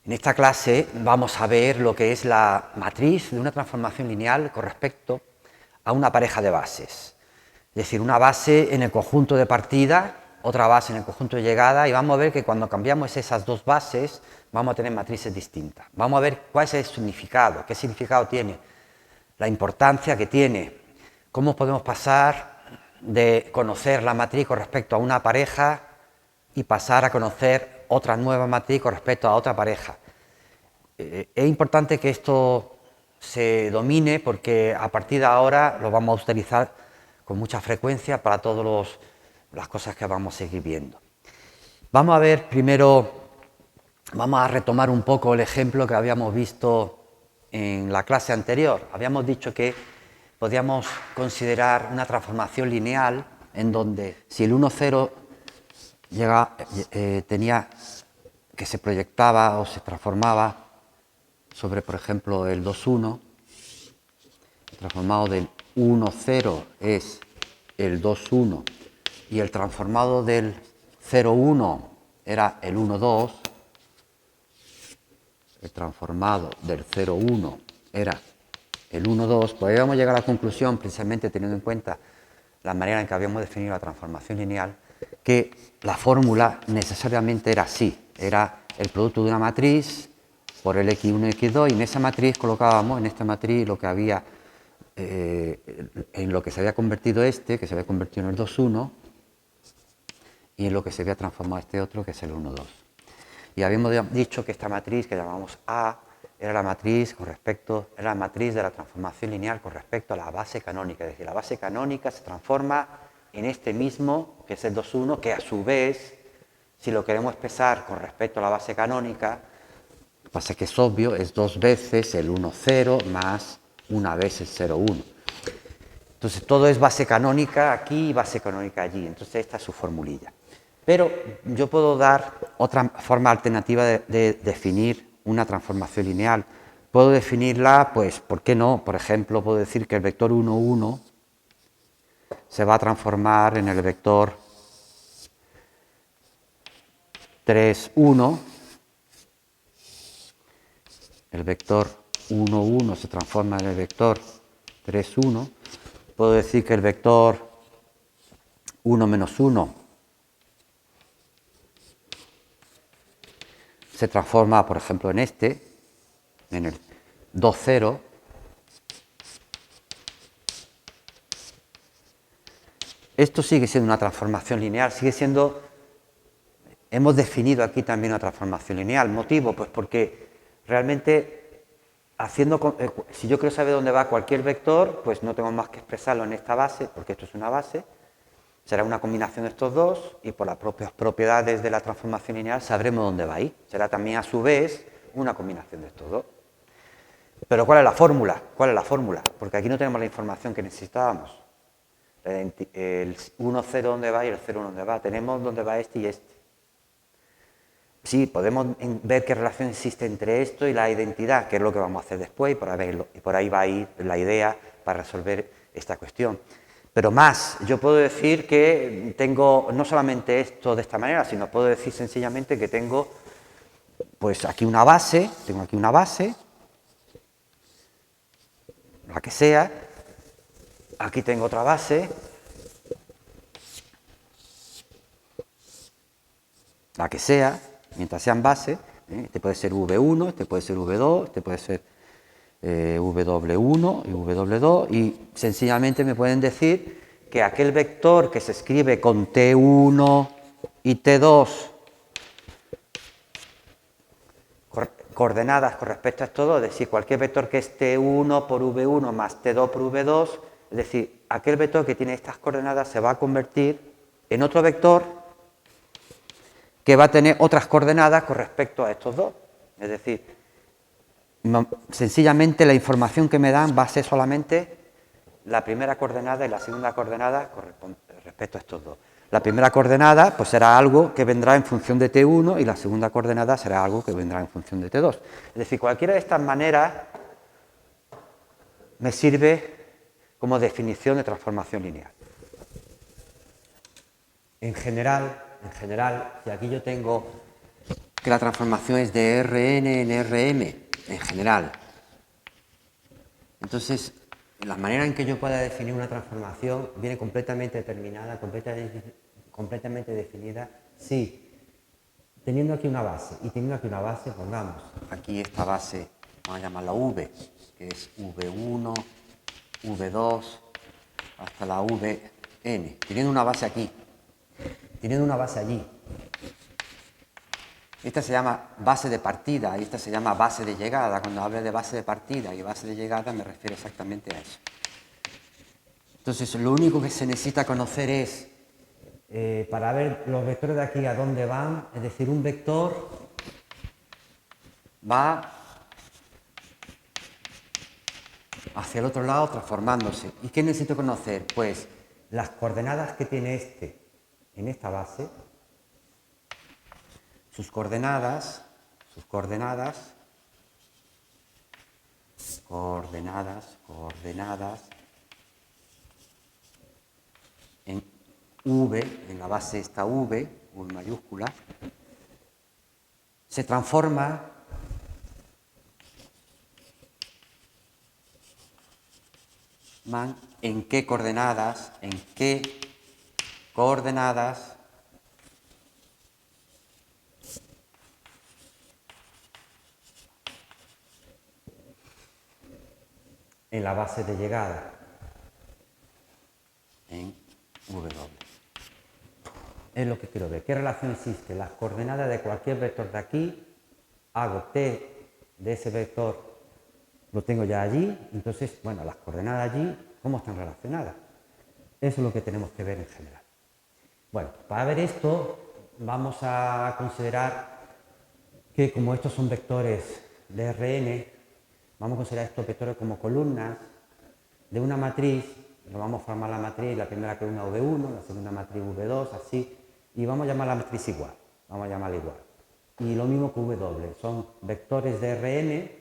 En esta clase vamos a ver lo que es la matriz de una transformación lineal con respecto a una pareja de bases. Es decir, una base en el conjunto de partida, otra base en el conjunto de llegada, y vamos a ver que cuando cambiamos esas dos bases vamos a tener matrices distintas. Vamos a ver cuál es el significado, qué significado tiene, la importancia que tiene, cómo podemos pasar de conocer la matriz con respecto a una pareja y pasar a conocer otra nueva matriz con respecto a otra pareja. Es importante que esto se domine porque a partir de ahora lo vamos a utilizar con mucha frecuencia para todas las cosas que vamos a seguir viendo. Vamos a ver primero, vamos a retomar un poco el ejemplo que habíamos visto en la clase anterior. Habíamos dicho que podíamos considerar una transformación lineal en donde si el 1, 0 tenía que se proyectaba o se transformaba sobre, por ejemplo, el 2, 1, el transformado del 1, 0 es el 2, 1 y el transformado del 0, 1 era el 1, 2, el transformado del 0, 1 era el 1, 2, pues habíamos llegado a la conclusión, precisamente teniendo en cuenta la manera en que habíamos definido la transformación lineal, que la fórmula necesariamente era así, era el producto de una matriz por el x1 y x2, y en esa matriz colocábamos, en esta matriz, lo que había, en lo que se había convertido que se había convertido en el 2, 1, y en lo que se había transformado este otro, que es el 1, 2. Y habíamos dicho que esta matriz, que llamamos A, era la matriz de la transformación lineal con respecto a la base canónica, es decir, la base canónica se transforma en este mismo, que es el 2, 1, que a su vez, si lo queremos expresar con respecto a la base canónica, lo que pasa es que es obvio, es dos veces el 1, 0 más una vez el 0, 1. Entonces todo es base canónica aquí y base canónica allí, entonces esta es su formulilla. Pero yo puedo dar otra forma alternativa de definir una transformación lineal. Puedo definirla, pues, ¿por qué no? Por ejemplo, puedo decir que el vector 1, 1 se va a transformar en el vector 3, 1. El vector 1, 1 se transforma en el vector 3, 1. Puedo decir que el vector 1 menos 1 se transforma, por ejemplo, en el 2, 0. Esto sigue siendo una transformación lineal, hemos definido aquí también una transformación lineal. ¿Motivo? Pues porque realmente, si yo quiero saber dónde va cualquier vector, pues no tengo más que expresarlo en esta base, porque esto es una base, será una combinación de estos dos, y por las propias propiedades de la transformación lineal sabremos dónde va a ir. Será también a su vez una combinación de estos dos. Pero ¿cuál es la fórmula? ¿Cuál es la fórmula? Porque aquí no tenemos la información que necesitábamos. El 1, 0 dónde va y el 0, 1 dónde va. Tenemos dónde va este y este. Sí, podemos ver qué relación existe entre esto y la identidad, que es lo que vamos a hacer después, y por ahí va a ir la idea para resolver esta cuestión. Pero más, yo puedo decir que tengo no solamente esto de esta manera, sino puedo decir sencillamente que tengo pues aquí una base, la que sea, aquí tengo otra base, la que sea, mientras sean bases, este puede ser V1, este puede ser V2, este puede ser W1 y W2, y sencillamente me pueden decir que aquel vector que se escribe con T1 y T2 coordenadas con respecto a estos dos, es decir, cualquier vector que es T1 por V1 más T2 por V2, es decir, aquel vector que tiene estas coordenadas se va a convertir en otro vector que va a tener otras coordenadas con respecto a estos dos. Es decir, sencillamente la información que me dan va a ser solamente la primera coordenada y la segunda coordenada respecto a estos dos. La primera coordenada pues será algo que vendrá en función de T1 y la segunda coordenada será algo que vendrá en función de T2. Es decir, cualquiera de estas maneras me sirve como definición de transformación lineal. En general, si aquí yo tengo que la transformación es de Rn en Rm en general. Entonces, la manera en que yo pueda definir una transformación viene completamente determinada, completamente definida, si teniendo aquí una base y teniendo aquí una base, pongamos aquí esta base, vamos a llamarla V, que es V1, V2, hasta la Vn, teniendo una base aquí, teniendo una base allí. Esta se llama base de partida y esta se llama base de llegada. Cuando hablo de base de partida y base de llegada me refiero exactamente a eso. Entonces, lo único que se necesita conocer es, para ver los vectores de aquí a dónde van, es decir, un vector va hacia el otro lado transformándose. ¿Y qué necesito conocer? Pues las coordenadas que tiene este en esta base, sus coordenadas, en V, en la base esta V mayúscula, se transforma en qué coordenadas, en la base de llegada, en W. Es lo que quiero ver. ¿Qué relación existe? Las coordenadas de cualquier vector de aquí, hago t de ese vector, lo tengo ya allí, entonces, bueno, las coordenadas allí, ¿cómo están relacionadas? Eso es lo que tenemos que ver en general. Bueno, para ver esto, vamos a considerar que como estos son vectores de Rn, vamos a considerar estos vectores como columnas de una matriz. Nos vamos a formar la matriz, la primera columna V1, la segunda matriz V2, así, y vamos a llamar la matriz igual, vamos a llamarla igual. Y lo mismo que W, son vectores de Rn,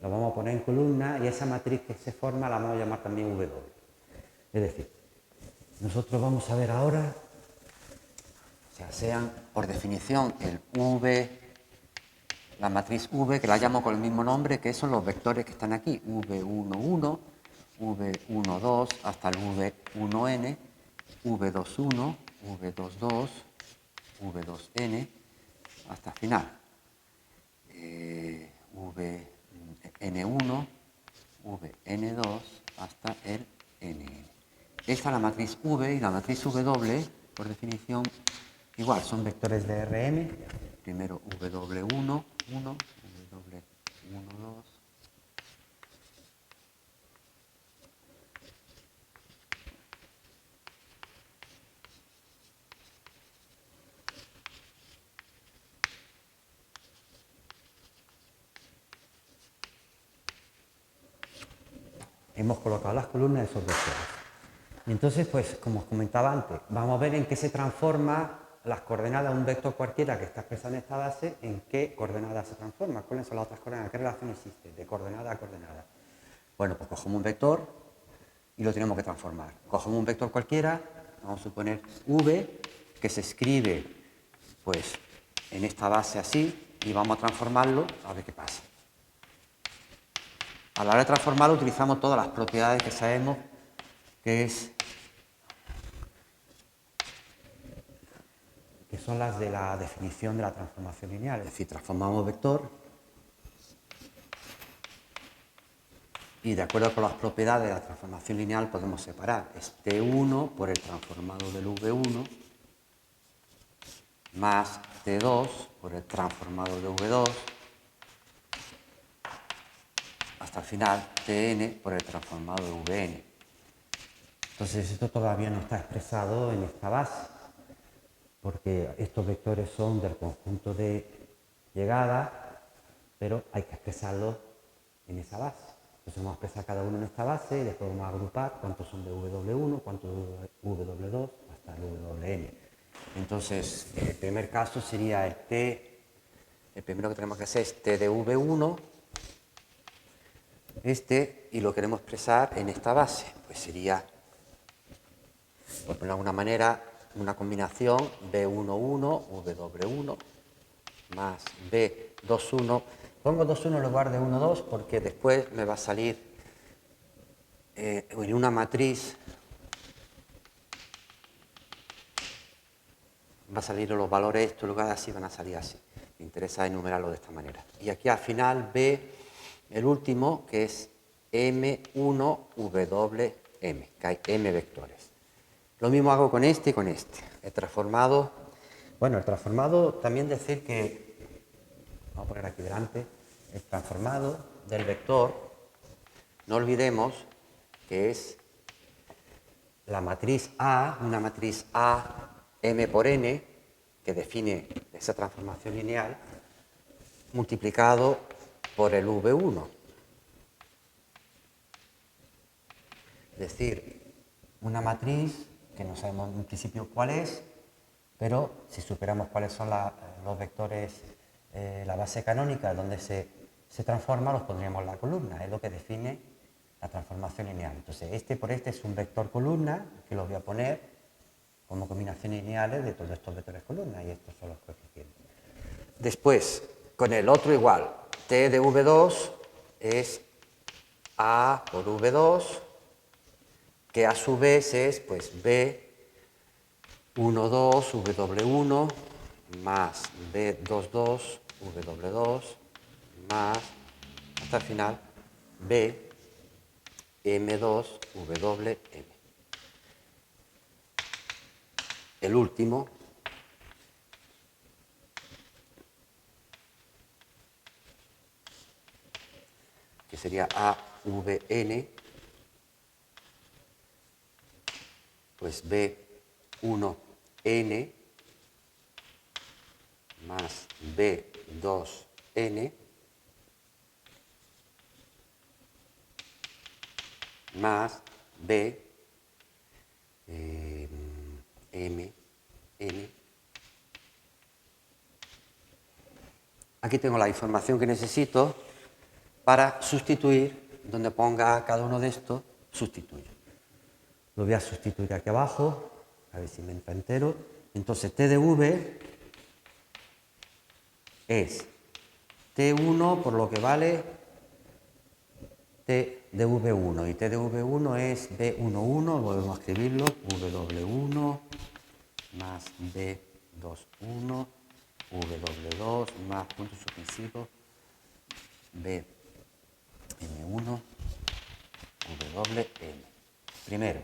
los vamos a poner en columna y esa matriz que se forma la vamos a llamar también W. Es decir, nosotros vamos a ver ahora, o sea, sean por definición el V, la matriz V, que la llamo con el mismo nombre, que son los vectores que están aquí, V11, V12 hasta el V1n, V21, V22, V2n, hasta el final. Vn1, Vn2 hasta el Nn. Esta es la matriz V y la matriz W, por definición, igual, son vectores de Rm. Primero W1, 1, W1, 2. Hemos colocado las columnas de esos vectores. Y entonces, pues, como os comentaba antes, vamos a ver en qué se transforma las coordenadas de un vector cualquiera que está expresado en esta base, en qué coordenadas se transforma, cuáles son las otras coordenadas, qué relación existe de coordenada a coordenada. Bueno, pues cogemos un vector y lo tenemos que transformar. Cogemos un vector cualquiera, vamos a suponer V, que se escribe, pues, en esta base así, y vamos a transformarlo a ver qué pasa. A la hora de transformarlo utilizamos todas las propiedades que sabemos que son las de la definición de la transformación lineal. Es decir, transformamos vector y de acuerdo con las propiedades de la transformación lineal podemos separar este T1 por el transformado del V1 más T2 por el transformado de V2 hasta el final Tn por el transformado de Vn. Entonces esto todavía no está expresado en esta base, porque estos vectores son del conjunto de llegada, pero hay que expresarlos en esa base. Entonces vamos a expresar cada uno en esta base y después vamos a agrupar cuántos son de W1, cuántos de W2 hasta el Wn. Entonces, el primer caso sería el primero que tenemos que hacer es T de V1, y lo queremos expresar en esta base, pues sería, por ponerlo de alguna manera, una combinación B11, W1, más B21. Pongo 2,1 en lugar de 1,2 porque después me va a salir en una matriz, va a salir los valores estos, en lugar de así, van a salir así. Me interesa enumerarlo de esta manera. Y aquí al final B, el último, que es M1WM, que hay M vectores. Lo mismo hago con este y con este. El transformado también decir que, vamos a poner aquí delante, el transformado del vector, no olvidemos que es la matriz A, una matriz A, M por N, que define esa transformación lineal, multiplicado por el V1. Es decir, una matriz que no sabemos en principio cuál es, pero si superamos cuáles son los vectores, la base canónica donde se transforma, los pondríamos en la columna, es lo que define la transformación lineal. Entonces, este por este es un vector columna, que los voy a poner como combinaciones lineales de todos estos vectores columna, y estos son los coeficientes. Después, con el otro igual, T de V2 es A por V2, que a su vez es pues B12 W1 más B22 W2 más, hasta el final, B M2 WM. El último, que sería AVN, pues B1N más B2N más B M, N. Aquí tengo la información que necesito para sustituir, donde ponga cada uno de estos, sustituyo. Lo voy a sustituir aquí abajo, a ver si me entra entero. Entonces T de V es T1 por lo que vale T de V1, y T de V1 es B11, volvemos a escribirlo, W1 más B21, W2 más puntos suspensivos, BM1, WM. Primero,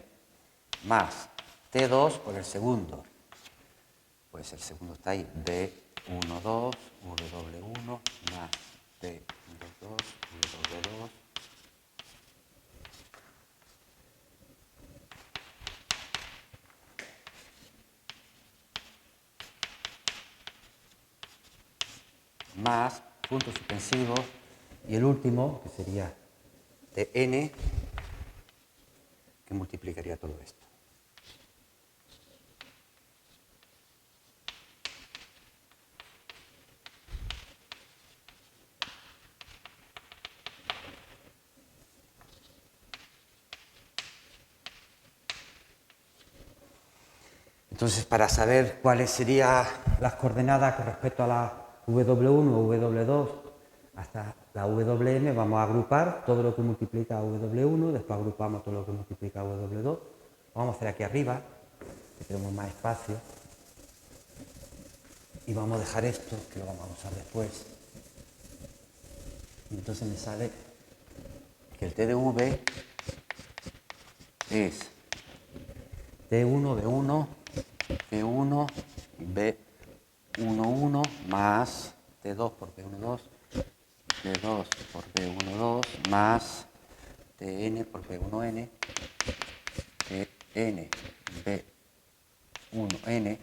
más T2 por el segundo, pues el segundo está ahí, B12, W1 más B22, W2, más puntos suspensivos, y el último, que sería Tn, que multiplicaría todo esto. Entonces, para saber cuáles serían las coordenadas con respecto a la W1 o W2 hasta la WM, vamos a agrupar todo lo que multiplica W1, después agrupamos todo lo que multiplica W2. Lo vamos a hacer aquí arriba, que tenemos más espacio, y vamos a dejar esto, que lo vamos a usar después. Y entonces me sale que el T de V es T1, B1, T1, B11 más T2 por B12, T2 por B12 más Tn por B1n, Tn, B1n.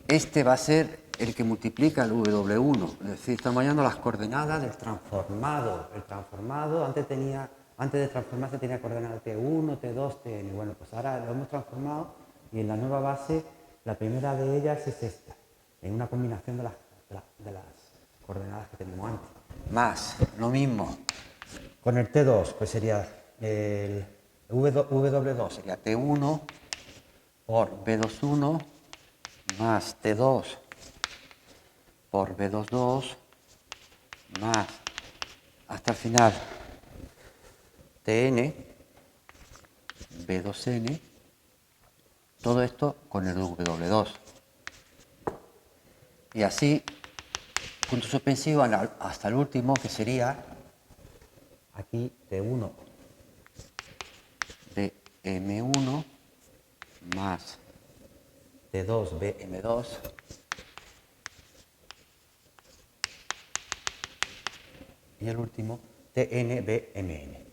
Este va a ser el que multiplica el W1, es decir, estamos hallando las coordenadas del transformado. El transformado antes de transformarse tenía coordenadas T1, T2, Tn. Bueno, pues ahora lo hemos transformado y en la nueva base la primera de ellas es esta, en una combinación de las coordenadas que teníamos antes. Más, lo mismo, con el T2, pues sería el W2, sería T1 por B21 más T2 por B22 más hasta el final Tn, B2n, todo esto con el W2. Y así, punto suspensivo hasta el último, que sería aquí T1 BM1 más T2 BM2 y el último TN BMN.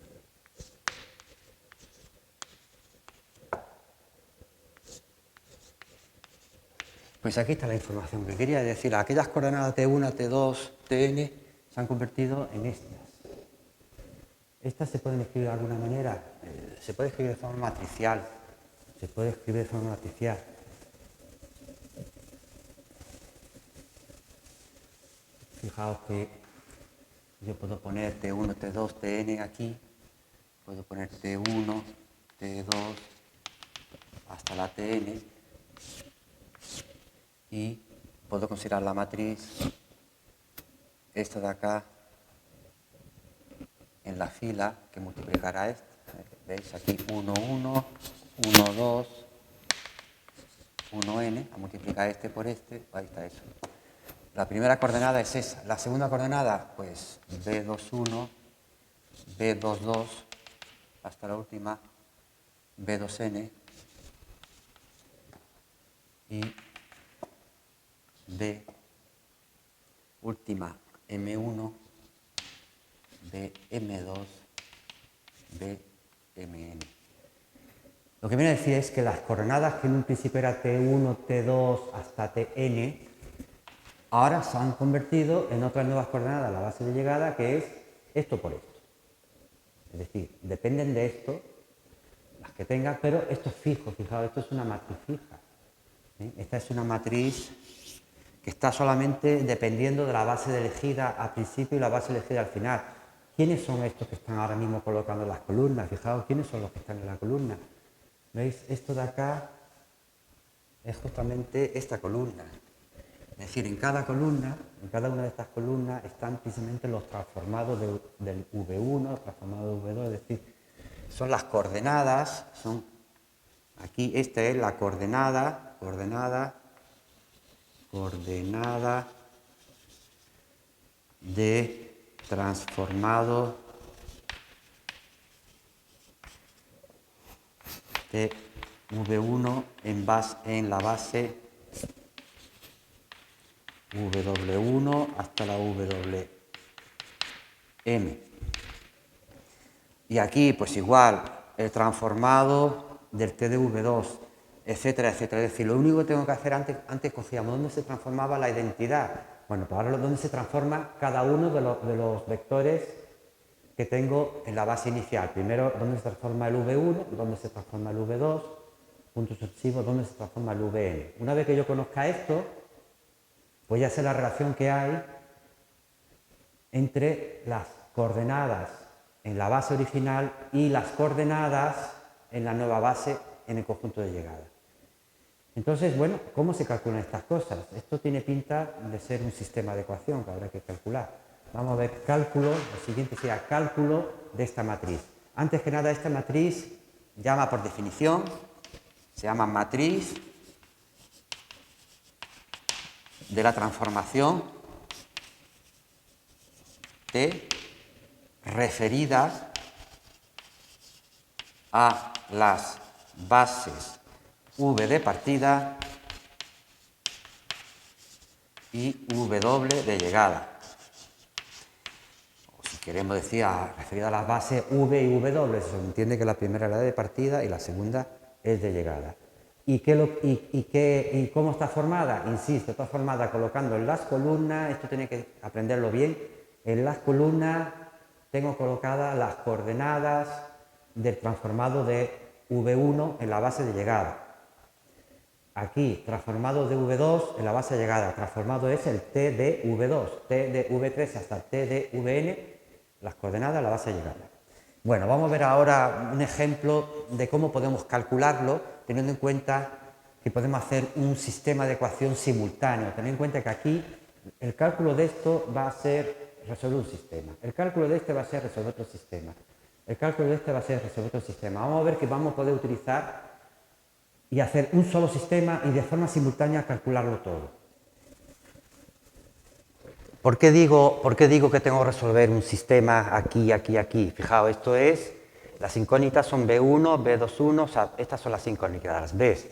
Pues aquí está la información que quería decir. Aquellas coordenadas T1, T2, Tn se han convertido en estas. Estas se pueden escribir de alguna manera. Se puede escribir de forma matricial. Se puede escribir de forma matricial. Fijaos que yo puedo poner T1, T2, Tn aquí. Puedo poner T1, T2 hasta la Tn. Y puedo considerar la matriz, esta de acá, en la fila que multiplicará esta. ¿Veis? Aquí 1, 1, 1, 2, 1n, a multiplicar este por este, ahí está eso. La primera coordenada es esa. La segunda coordenada, pues B21, B22, hasta la última, B2n y B última M1, BM2, BMN. Lo que viene a decir es que las coordenadas que en un principio era T1, T2 hasta Tn, ahora se han convertido en otras nuevas coordenadas, la base de llegada, que es esto por esto. Es decir, dependen de esto, las que tenga, pero esto es fijo, fijaos, esto es una matriz fija. Esta es una matriz que está solamente dependiendo de la base elegida al principio y la base elegida al final. ¿Quiénes son estos que están ahora mismo colocando las columnas? Fijaos, ¿quiénes son los que están en la columna? ¿Veis? Esto de acá es justamente esta columna. Es decir, en cada columna, en cada una de estas columnas están precisamente los transformados del V1, transformados del V2, es decir, son las coordenadas, son aquí esta es la coordenada de transformado de V1 en la base W1 hasta la WM. Y aquí, pues igual, el transformado del T de V2, etcétera, etcétera. Es decir, lo único que tengo que hacer antes cogíamos dónde se transformaba la identidad. Bueno, pues ahora dónde se transforma cada uno de los vectores que tengo en la base inicial. Primero, dónde se transforma el V1, dónde se transforma el V2, puntos sucesivos, dónde se transforma el Vn. Una vez que yo conozca esto, pues ya sé la relación que hay entre las coordenadas en la base original y las coordenadas en la nueva base en el conjunto de llegada. Entonces, bueno, ¿cómo se calculan estas cosas? Esto tiene pinta de ser un sistema de ecuación que habrá que calcular. Vamos a ver cálculo, lo siguiente sería cálculo de esta matriz. Antes que nada, esta matriz llama por definición, se llama matriz de la transformación T referida a las bases V de partida y W de llegada. O si queremos decir referida a las bases V y W, se entiende que la primera es la de partida y la segunda es de llegada. ¿Y cómo está formada? Insisto, está formada colocando en las columnas, esto tiene que aprenderlo bien, en las columnas tengo colocadas las coordenadas del transformado de V1 en la base de llegada. Aquí, transformado de V2 en la base de llegada. Transformado es el T de V2, T de V3 hasta T de Vn, las coordenadas de la base de llegada. Bueno, vamos a ver ahora un ejemplo de cómo podemos calcularlo, teniendo en cuenta que podemos hacer un sistema de ecuación simultáneo. Tened en cuenta que aquí El cálculo de esto va a ser resolver un sistema. El cálculo de este va a ser resolver otro sistema. El cálculo de este va a ser resolver otro sistema. Vamos a ver que vamos a poder utilizar y hacer un solo sistema y de forma simultánea calcularlo todo. ¿Por qué digo que tengo que resolver un sistema aquí, aquí, aquí? Fijaos, esto es, las incógnitas son B1, B21, o sea, estas son las incógnitas, ¿ves?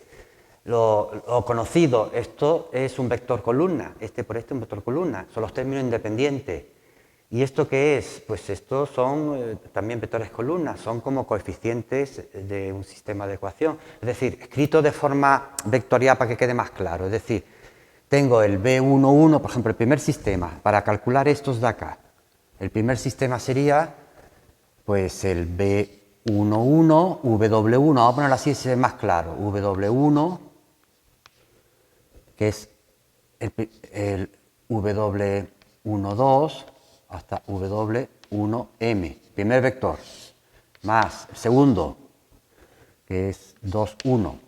Lo conocido, esto es un vector columna, este por este un vector columna, son los términos independientes. ¿Y esto qué es? Pues estos son también vectores columnas, son como coeficientes de un sistema de ecuación. Es decir, escrito de forma vectorial para que quede más claro. Es decir, tengo el B11, por ejemplo, el primer sistema, para calcular estos de acá. El primer sistema sería, pues, el B11, W1, vamos a ponerlo así, si es más claro, W1, que es el W12 hasta W1M, primer vector, más el segundo, que es 21,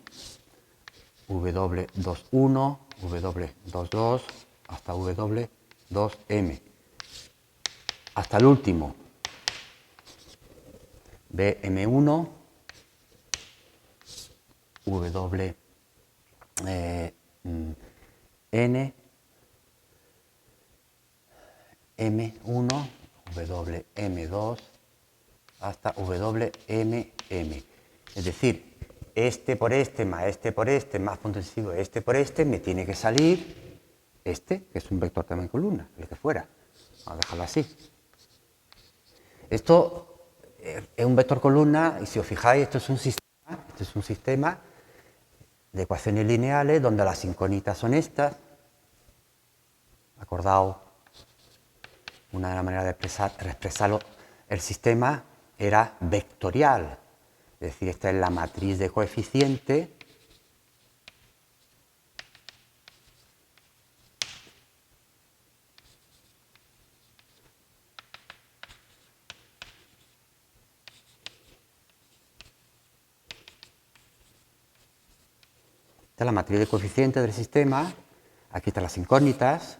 W21, W22 hasta W2M, hasta el último, BM1, N, M1, WM2 hasta WMM. Es decir, este por este más punto decisivo este por este, me tiene que salir este, que es un vector también columna, el que fuera. Vamos a dejarlo así. Esto es un vector columna y si os fijáis, esto es un sistema de ecuaciones lineales donde las incógnitas son estas. Acordaos, una de las maneras de expresarlo, el sistema era vectorial. Es decir, esta es la matriz de coeficientes esta es la matriz de coeficientes del sistema. Aquí están las incógnitas.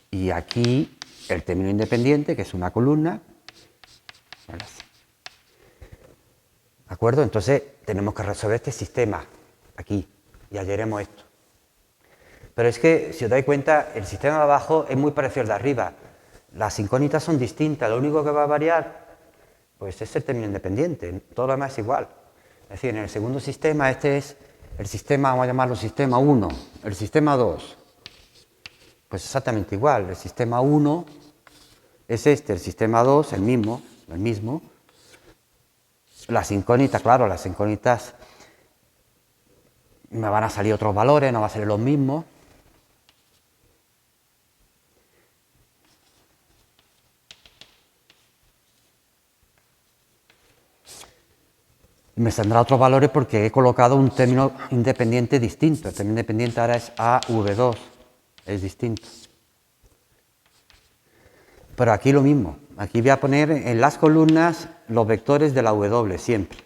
Y aquí el término independiente, que es una columna. ¿De acuerdo? Entonces tenemos que resolver este sistema aquí. Y hallaremos esto. Pero es que, si os dais cuenta, el sistema de abajo es muy parecido al de arriba. Las incógnitas son distintas. Lo único que va a variar pues es el término independiente, todo lo demás es igual. Es decir, en el segundo sistema, este es el sistema, vamos a llamarlo sistema 1, el sistema 2, pues exactamente igual, el sistema 1 es este, el sistema 2, el mismo. Las incógnitas, claro, las incógnitas me van a salir otros valores, no van a salir los mismos. Me saldrá otros valores porque he colocado un término independiente distinto. El término independiente ahora es AV2, es distinto. Pero aquí lo mismo. Aquí voy a poner en las columnas los vectores de la W siempre.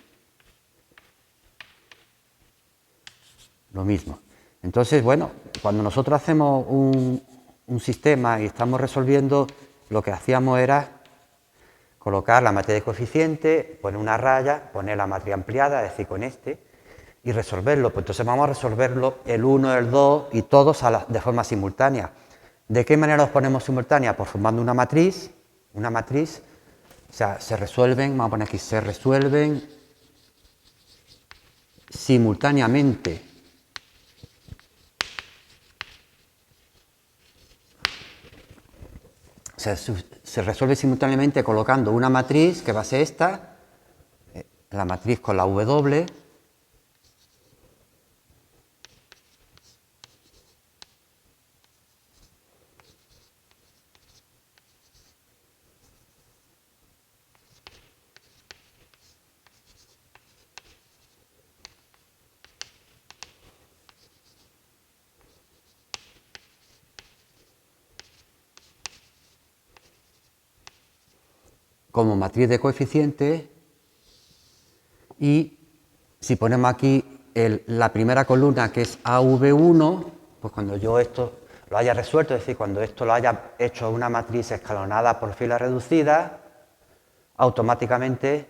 Lo mismo. Entonces, bueno, cuando nosotros hacemos un sistema y estamos resolviendo, lo que hacíamos era colocar la matriz de coeficiente, poner una raya, poner la matriz ampliada, es decir, con este, y resolverlo. Pues entonces vamos a resolverlo el 1, el 2 y todos de forma simultánea. ¿De qué manera los ponemos simultánea? Pues formando una matriz, o sea, se resuelven, vamos a poner aquí, se resuelven simultáneamente. O sea, se resuelve simultáneamente colocando una matriz, que va a ser esta, la matriz con la W, como matriz de coeficientes y Si ponemos aquí la primera columna, que es AV1, pues cuando yo esto lo haya resuelto, es decir, cuando esto lo haya hecho una matriz escalonada por filas reducidas, automáticamente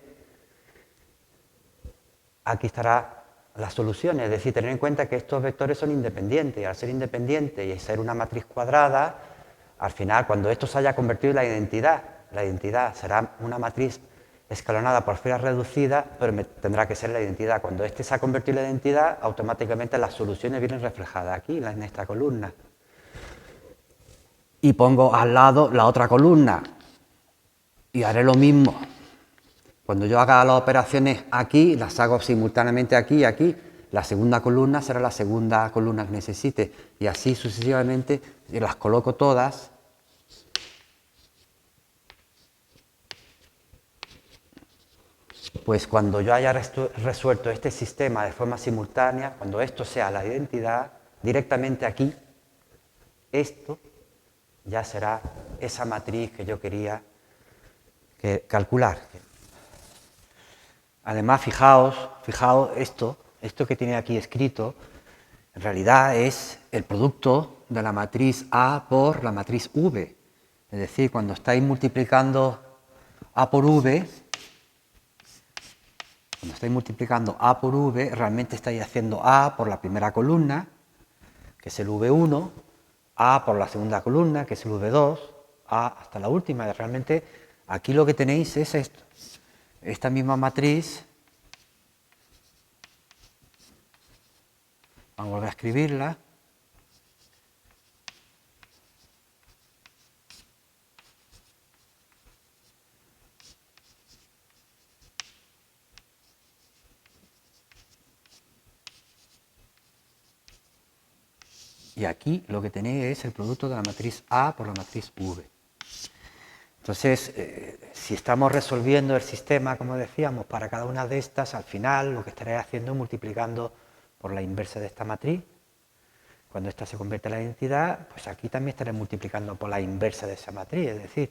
aquí estará la solución. Es decir, tener en cuenta que estos vectores son independientes, y al ser independientes y ser una matriz cuadrada, al final, cuando esto se haya convertido en la identidad será una matriz escalonada por filas reducidas, pero tendrá que ser la identidad. Cuando este se ha convertido en la identidad, automáticamente las soluciones vienen reflejadas aquí, en esta columna. Y pongo al lado la otra columna y haré lo mismo. Cuando yo haga las operaciones aquí, las hago simultáneamente aquí y aquí, la segunda columna será la segunda columna que necesite, y así sucesivamente, y las coloco todas. Pues cuando yo haya resuelto este sistema de forma simultánea, cuando esto sea la identidad, directamente aquí, esto ya será esa matriz que yo quería calcular. Además, fijaos esto que tiene aquí escrito, en realidad es el producto de la matriz A por la matriz V. Es decir, cuando estáis multiplicando A por V, realmente estáis haciendo A por la primera columna, que es el V1, A por la segunda columna, que es el V2, A hasta la última. Y realmente aquí lo que tenéis es esto. Esta misma matriz, vamos a volver a escribirla, y aquí lo que tenéis es el producto de la matriz A por la matriz V. Entonces, si estamos resolviendo el sistema, como decíamos, para cada una de estas, al final lo que estaréis haciendo es multiplicando por la inversa de esta matriz. Cuando esta se convierte en la identidad, pues aquí también estaré multiplicando por la inversa de esa matriz. Es decir,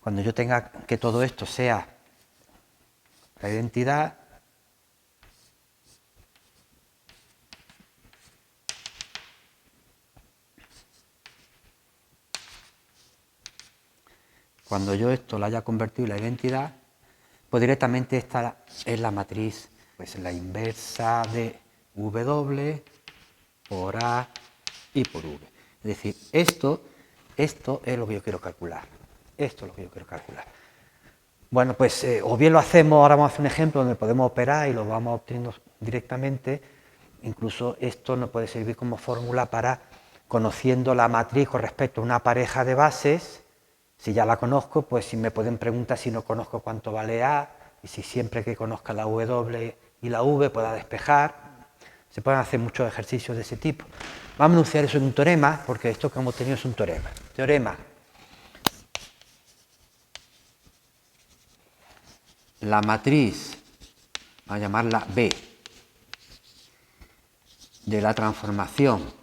cuando yo tenga que todo esto sea la identidad, cuando yo esto lo haya convertido en la identidad, pues directamente esta es la matriz, pues la inversa de W por A y por V. Es decir, esto es lo que yo quiero calcular. Bueno, pues o bien lo hacemos, ahora vamos a hacer un ejemplo donde podemos operar y lo vamos obteniendo directamente. Incluso esto nos puede servir como fórmula para, conociendo la matriz con respecto a una pareja de bases, si ya la conozco, pues si me pueden preguntar si no conozco cuánto vale A, y si siempre que conozca la W y la V pueda despejar. Se pueden hacer muchos ejercicios de ese tipo. Vamos a enunciar eso en un teorema, porque esto que hemos tenido es un teorema. Teorema. La matriz, vamos a llamarla B, de la transformación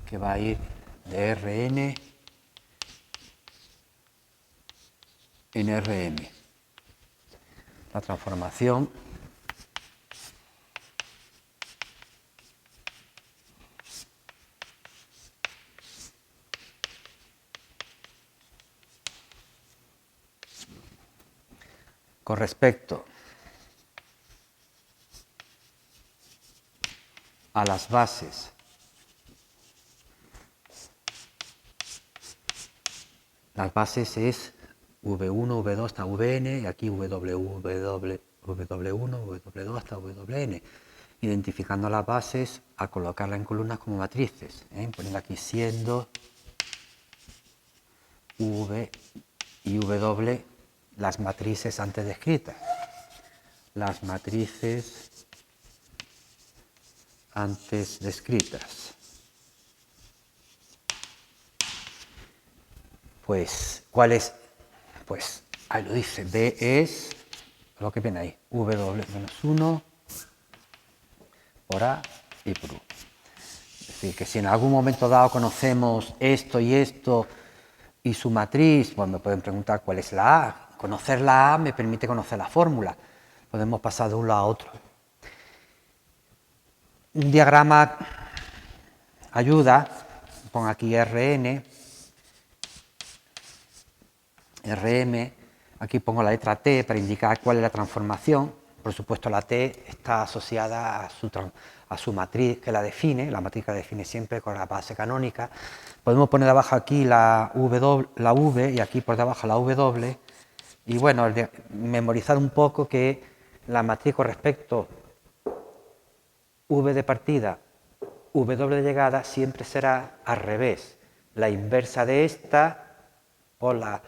que va a ir de Rn en Rm. La transformación con respecto a las bases es V1, V2 hasta Vn, y aquí W1, W2 hasta Wn, identificando las bases a colocarlas en columnas como matrices, poniendo aquí siendo V y W las matrices antes descritas. Las matrices antes descritas. Pues, ¿cuál es? Pues, ahí lo dice, B es lo que viene ahí, W menos 1 por A y por U. Es decir, que si en algún momento dado conocemos esto y esto, y su matriz, pues me pueden preguntar cuál es la A. Conocer la A me permite conocer la fórmula. Podemos pasar de un lado a otro. Un diagrama ayuda, pongo aquí Rn, Rm, aquí pongo la letra T para indicar cuál es la transformación. Por supuesto, la T está asociada a su matriz que la define, la matriz que la define siempre con la base canónica. Podemos poner abajo aquí la V y aquí por debajo la W. Y bueno, memorizar un poco que la matriz con respecto V de partida, W de llegada siempre será al revés. La inversa de esta por la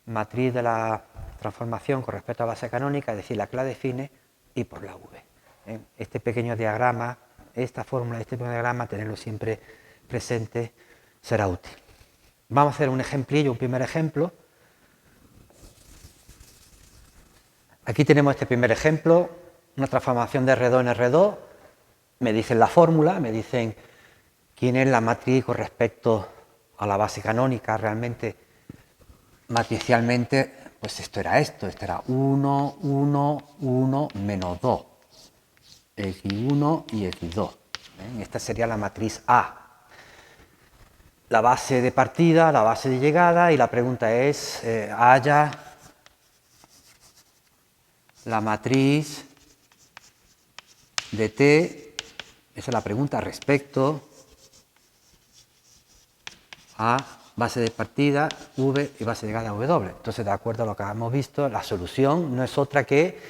matriz de la transformación con respecto a base canónica, es decir, la que la define, y por la V. Este pequeño diagrama, esta fórmula, este pequeño diagrama, tenerlo siempre presente será útil. Vamos a hacer un ejemplillo, un primer ejemplo. Aquí tenemos este primer ejemplo, una transformación de R2 en R2. Me dicen la fórmula, me dicen quién es la matriz con respecto a la base canónica. Realmente, matricialmente, pues esto era 1, 1, 1, menos 2. X1 y X2. Esta sería la matriz A. La base de partida, la base de llegada, y la pregunta es, haya la matriz de T, esa es la pregunta respecto a base de partida V y base de llegada W. Entonces, de acuerdo a lo que hemos visto, la solución no es otra que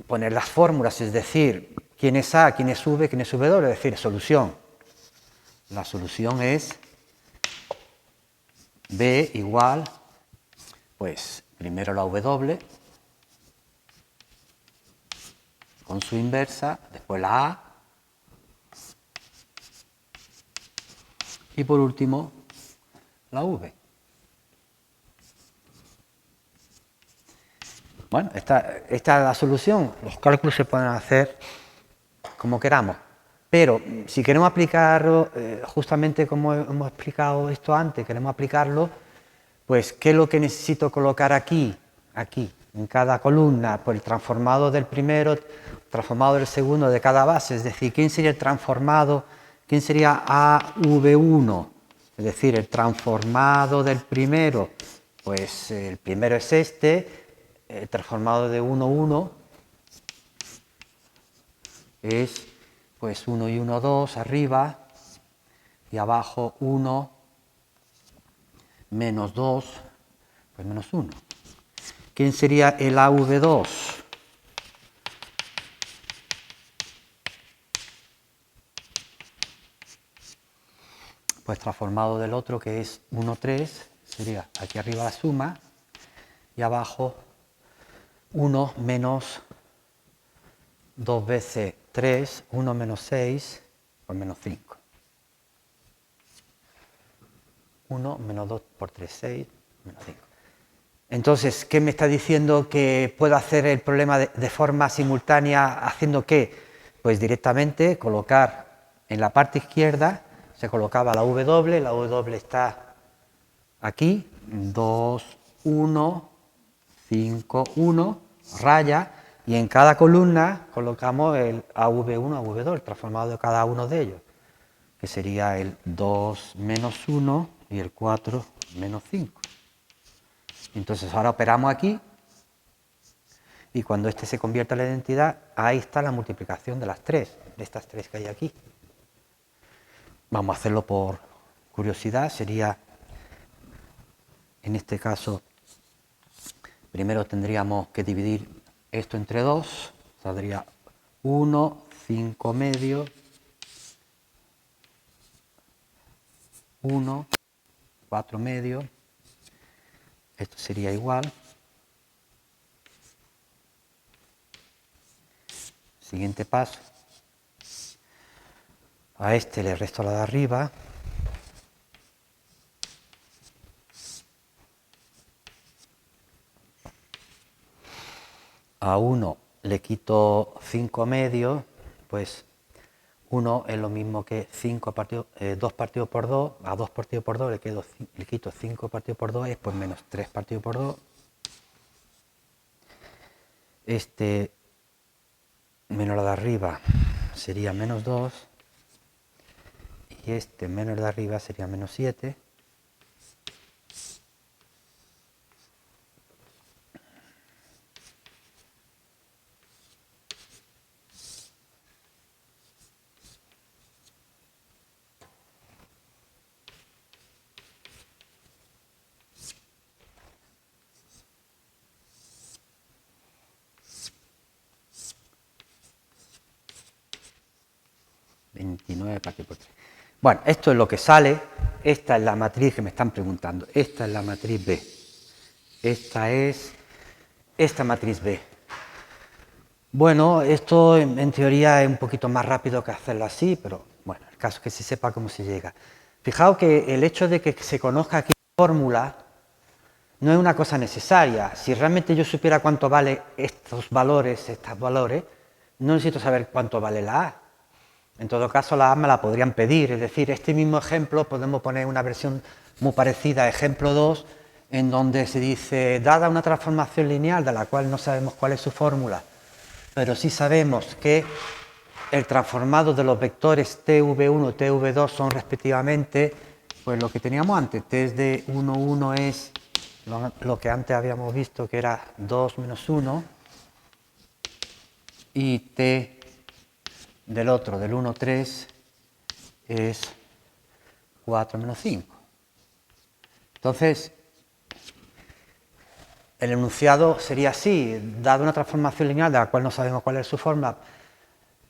poner las fórmulas, es decir, quién es A, quién es V, quién es W, es decir, solución. La solución es B igual, pues primero la W con su inversa, después la A y por último la V. Bueno, esta es la solución. Los cálculos se pueden hacer como queramos, pero si queremos aplicarlo, justamente como hemos explicado esto antes, queremos aplicarlo, pues ¿qué es lo que necesito colocar aquí? Aquí, en cada columna, pues el transformado del primero, transformado del segundo de cada base, es decir, ¿quién sería el transformado? ¿Quién sería AV1? Es decir, el transformado del primero, pues el primero es este, el transformado de 1, 1 es pues 1 y 1, 2 arriba y abajo 1 menos 2, pues menos 1. ¿Quién sería el AV2? Pues transformado del otro, que es 1, 3, sería aquí arriba la suma y abajo 1 menos 2 veces 3, 1 menos 6, pues menos 5. 1 menos 2 por 3, 6, menos 5. Entonces, ¿qué me está diciendo que puedo hacer el problema de forma simultánea haciendo qué? Pues directamente colocar en la parte izquierda, se colocaba la W está aquí, 2, 1, 5, 1, raya, y en cada columna colocamos el AV1, AV2, el transformado de cada uno de ellos, que sería el 2 menos 1 y el 4 menos 5. Entonces ahora operamos aquí y cuando este se convierta en la identidad, ahí está la multiplicación de las tres, de estas tres que hay aquí. Vamos a hacerlo por curiosidad, sería, en este caso, primero tendríamos que dividir esto entre 2, saldría 1, 5 medios, 1, 4 medios, esto sería igual. Siguiente paso, a este le resto la de arriba, a 1 le quito 5 medios, pues 1 es lo mismo que 2 partido por 2, a 2 partido por 2 le quito 5 partido por 2, es pues menos 3 partido por 2. Este menos lo de arriba sería menos 2 y este menos de arriba sería menos 7. Bueno, esto es lo que sale. Esta es la matriz que me están preguntando. Esta es la matriz B. Esta es esta matriz B. Bueno, esto en teoría es un poquito más rápido que hacerlo así, pero bueno, el caso es que se sepa cómo se llega. Fijaos que el hecho de que se conozca aquí la fórmula no es una cosa necesaria. Si realmente yo supiera cuánto vale estos valores, no necesito saber cuánto vale la A. En todo caso, la A me la podrían pedir, es decir, este mismo ejemplo podemos poner una versión muy parecida a ejemplo 2, en donde se dice, dada una transformación lineal de la cual no sabemos cuál es su fórmula, pero sí sabemos que el transformado de los vectores TV1 y TV2 son respectivamente, pues lo que teníamos antes, T de 1, 1 es lo que antes habíamos visto que era 2 menos 1, y T del otro, del 1, 3, es 4 menos 5. Entonces, el enunciado sería así, dado una transformación lineal de la cual no sabemos cuál es su fórmula,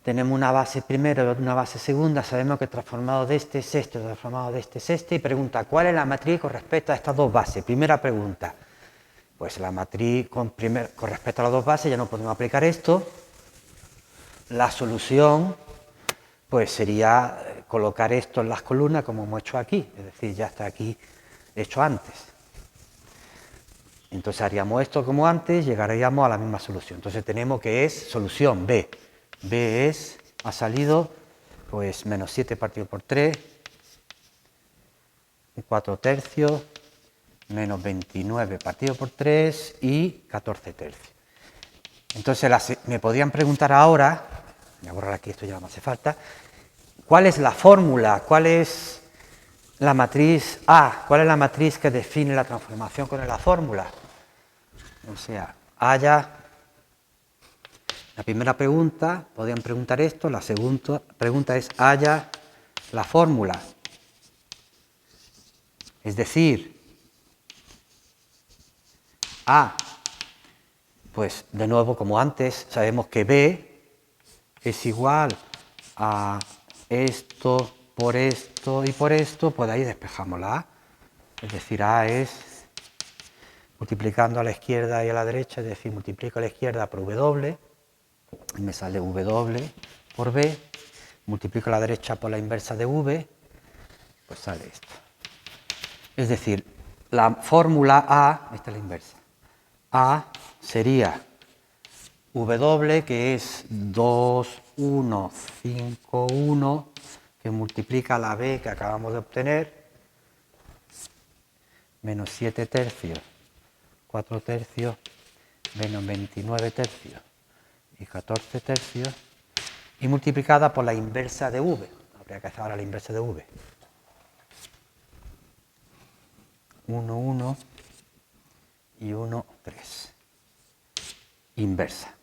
tenemos una base primera y una base segunda, sabemos que el transformado de este es este, el transformado de este es este, y pregunta, ¿cuál es la matriz con respecto a estas dos bases? Primera pregunta, pues la matriz con respecto a las dos bases ya no podemos aplicar esto. La solución pues sería colocar esto en las columnas como hemos hecho aquí, es decir, ya está aquí hecho antes. Entonces haríamos esto como antes, llegaríamos a la misma solución. Entonces tenemos que es solución B. B ha salido pues menos 7 partido por 3, 4 tercios, menos 29 partido por 3 y 14 tercios. Entonces me podrían preguntar ahora, voy a borrar aquí, esto ya no me hace falta, ¿cuál es la fórmula? ¿Cuál es la matriz A? ¿Cuál es la matriz que define la transformación con la fórmula? O sea, haya... La primera pregunta, podrían preguntar esto, la segunda pregunta es haya la fórmula. Es decir, A, pues de nuevo como antes, sabemos que B es igual a esto por esto y por esto, pues ahí despejamos la A. Es decir, A es multiplicando a la izquierda y a la derecha, es decir, multiplico a la izquierda por W, y me sale W por B, multiplico a la derecha por la inversa de V, pues sale esto. Es decir, la fórmula A, esta es la inversa, A sería W, que es 2, 1, 5, 1, que multiplica la B que acabamos de obtener, menos 7 tercios, 4 tercios, menos 29 tercios y 14 tercios, y multiplicada por la inversa de V. Habría que hacer ahora la inversa de V. 1, 1 y 1, 3. Inversa.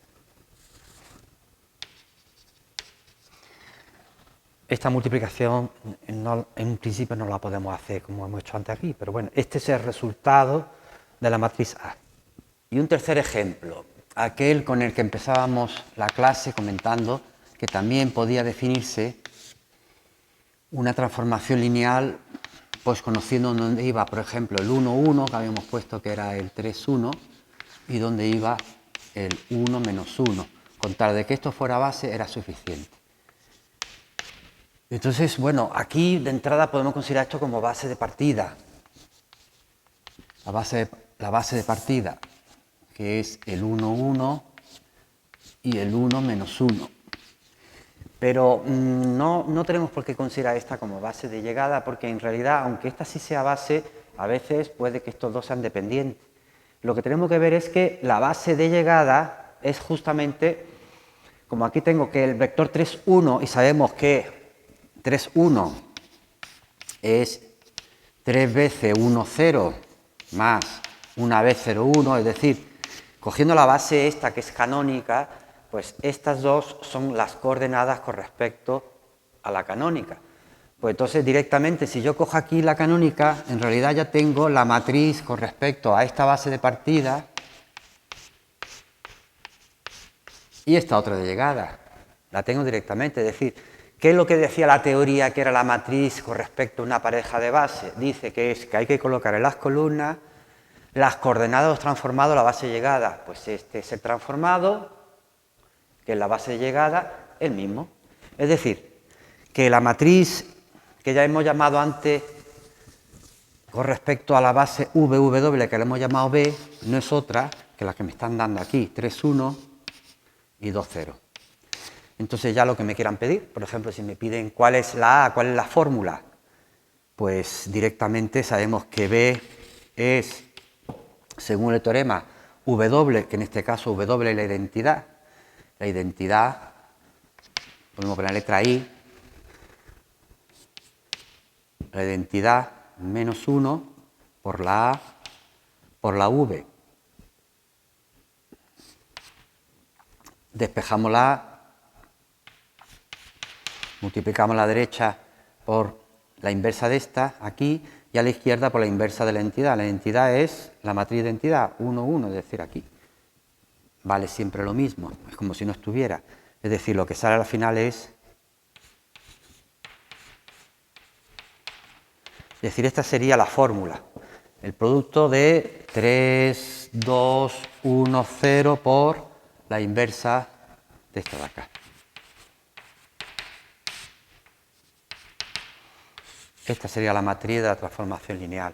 Esta multiplicación en un principio no la podemos hacer como hemos hecho antes aquí, pero bueno, este es el resultado de la matriz A. Y un tercer ejemplo, aquel con el que empezábamos la clase comentando que también podía definirse una transformación lineal, pues conociendo dónde iba, por ejemplo, el 1, 1, que habíamos puesto que era el 3, 1, y dónde iba el 1 menos 1. Con tal de que esto fuera base era suficiente. Entonces, bueno, aquí de entrada podemos considerar esto como base de partida. La base de partida, que es el 1, 1 y el 1 menos 1. Pero no tenemos por qué considerar esta como base de llegada, porque en realidad, aunque esta sí sea base, a veces puede que estos dos sean dependientes. Lo que tenemos que ver es que la base de llegada es justamente, como aquí tengo que el vector 3, 1, y sabemos que 3, 1 es 3 veces 1, 0 más una vez 0, 1, es decir, cogiendo la base esta que es canónica, pues estas dos son las coordenadas con respecto a la canónica. Pues entonces directamente si yo cojo aquí la canónica, en realidad ya tengo la matriz con respecto a esta base de partida y esta otra de llegada. La tengo directamente, es decir, ¿qué es lo que decía la teoría que era la matriz con respecto a una pareja de base? Dice que es que hay que colocar en las columnas las coordenadas de los transformados, la base de llegada. Pues este es el transformado, que es la base de llegada, el mismo. Es decir, que la matriz que ya hemos llamado antes con respecto a la base VW, que le hemos llamado B, no es otra que la que me están dando aquí, 3, 1 y 2, 0. Entonces ya lo que me quieran pedir, por ejemplo, si me piden cuál es la A, cuál es la fórmula, pues directamente sabemos que B es, según el teorema, W, que en este caso W es la identidad, ponemos con la letra I, la identidad menos 1 por la A por la V. Despejamos la A, multiplicamos la derecha por la inversa de esta, aquí, y a la izquierda por la inversa de la identidad. La identidad es la matriz de identidad, 1, 1, es decir, aquí. Vale siempre lo mismo, es como si no estuviera. Es decir, lo que sale al final es decir, esta sería la fórmula. El producto de 3, 2, 1, 0 por la inversa de esta de acá. Esta sería la matriz de la transformación lineal.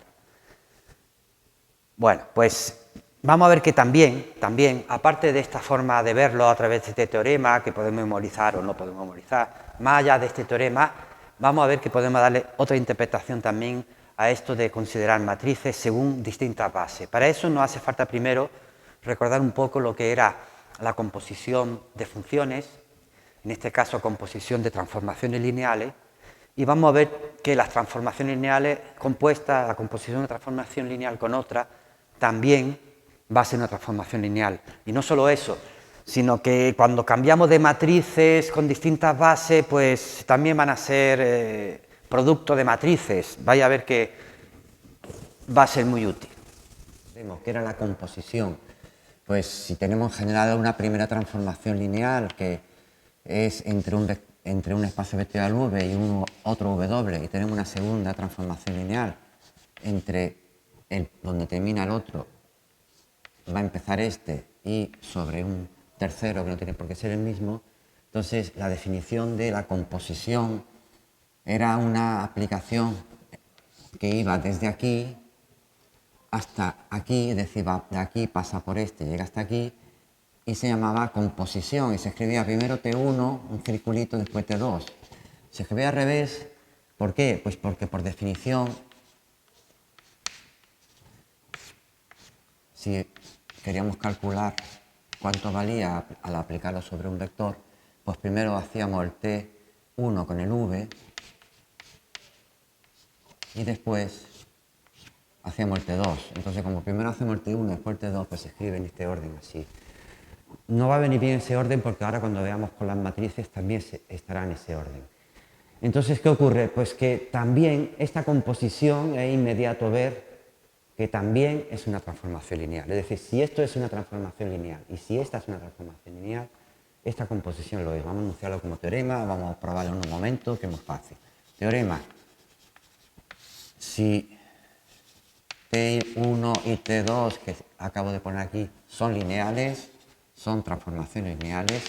Bueno, pues vamos a ver que también, aparte de esta forma de verlo a través de este teorema, que podemos memorizar o no podemos memorizar, más allá de este teorema, vamos a ver que podemos darle otra interpretación también a esto de considerar matrices según distintas bases. Para eso nos hace falta primero recordar un poco lo que era la composición de funciones, en este caso composición de transformaciones lineales, y vamos a ver que las transformaciones lineales compuestas, la composición de una transformación lineal con otra, también va a ser una transformación lineal. Y no solo eso, sino que cuando cambiamos de matrices con distintas bases, pues también van a ser producto de matrices. Vaya a ver que va a ser muy útil. Vemos que era la composición. Pues si tenemos generado una primera transformación lineal que es entre un espacio vectorial V y otro W, y tenemos una segunda transformación lineal entre donde termina el otro, va a empezar este, y sobre un tercero que no tiene por qué ser el mismo, entonces la definición de la composición era una aplicación que iba desde aquí hasta aquí, es decir, de aquí pasa por este, llega hasta aquí, y se llamaba composición, y se escribía primero T1, un circulito, después T2. Se escribía al revés, ¿por qué? Pues porque por definición, si queríamos calcular cuánto valía al aplicarlo sobre un vector, pues primero hacíamos el T1 con el V, y después hacíamos el T2. Entonces, como primero hacemos el T1 y después el T2, pues se escribe en este orden así. No va a venir bien ese orden porque ahora cuando veamos con las matrices también estará en ese orden. Entonces, ¿qué ocurre? Pues que también esta composición es inmediato ver que también es una transformación lineal. Es decir, si esto es una transformación lineal y si esta es una transformación lineal, esta composición lo es. Vamos a enunciarlo como teorema, vamos a probarlo en un momento, que es muy fácil. Teorema. Si T1 y T2, que acabo de poner aquí, son lineales, son transformaciones lineales,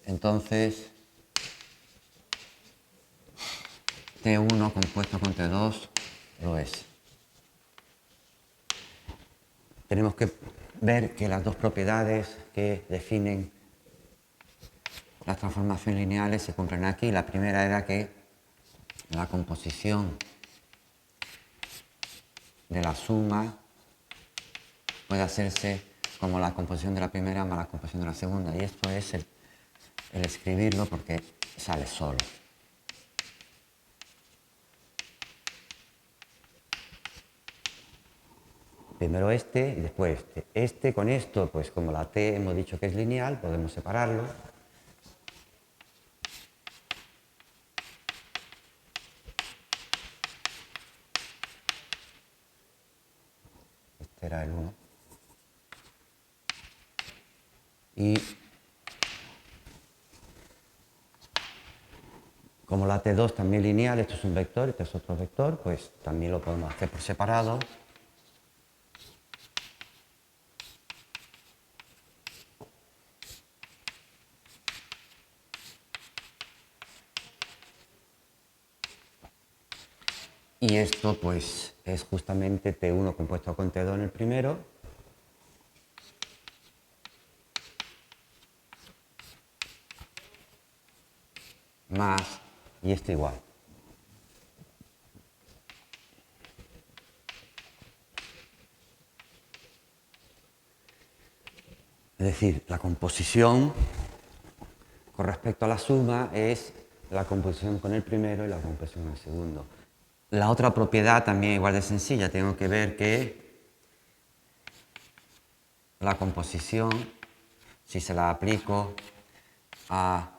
entonces T1 compuesto con T2 lo es. tenemos que ver que las dos propiedades que definen las transformaciones lineales se cumplen aquí. La primera era que la composición de la suma puede hacerse como la composición de la primera más la composición de la segunda. Y esto es el escribirlo porque sale solo. Primero este y después este. Este con esto, pues como la t hemos dicho que es lineal, podemos separarlo. Este era el 1. Y como la t2 también es lineal, esto es un vector, este es otro vector, pues también lo podemos hacer por separado. Y esto pues es justamente T1 compuesto con T2 en el primero. Más, y esto igual. Es decir, la composición con respecto a la suma es la composición con el primero y la composición con el segundo. La otra propiedad también igual de sencilla, tengo que ver que la composición, si se la aplico a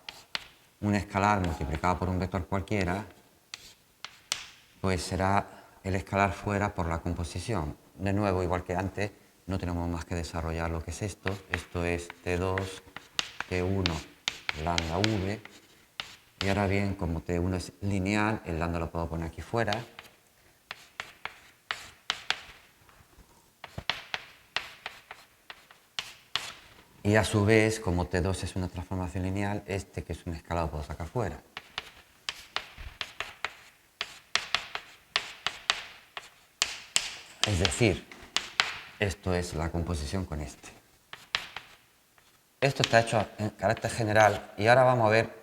un escalar multiplicado por un vector cualquiera, pues será el escalar fuera por la composición. De nuevo, igual que antes, no tenemos más que desarrollar lo que es esto. Esto es T2, T1, lambda V. Y ahora bien, como T1 es lineal, el lambda lo puedo poner aquí fuera. Y a su vez, como T2 es una transformación lineal, este que es un escalar lo puedo sacar fuera. Es decir, esto es la composición con este. Esto está hecho en carácter general y ahora vamos a ver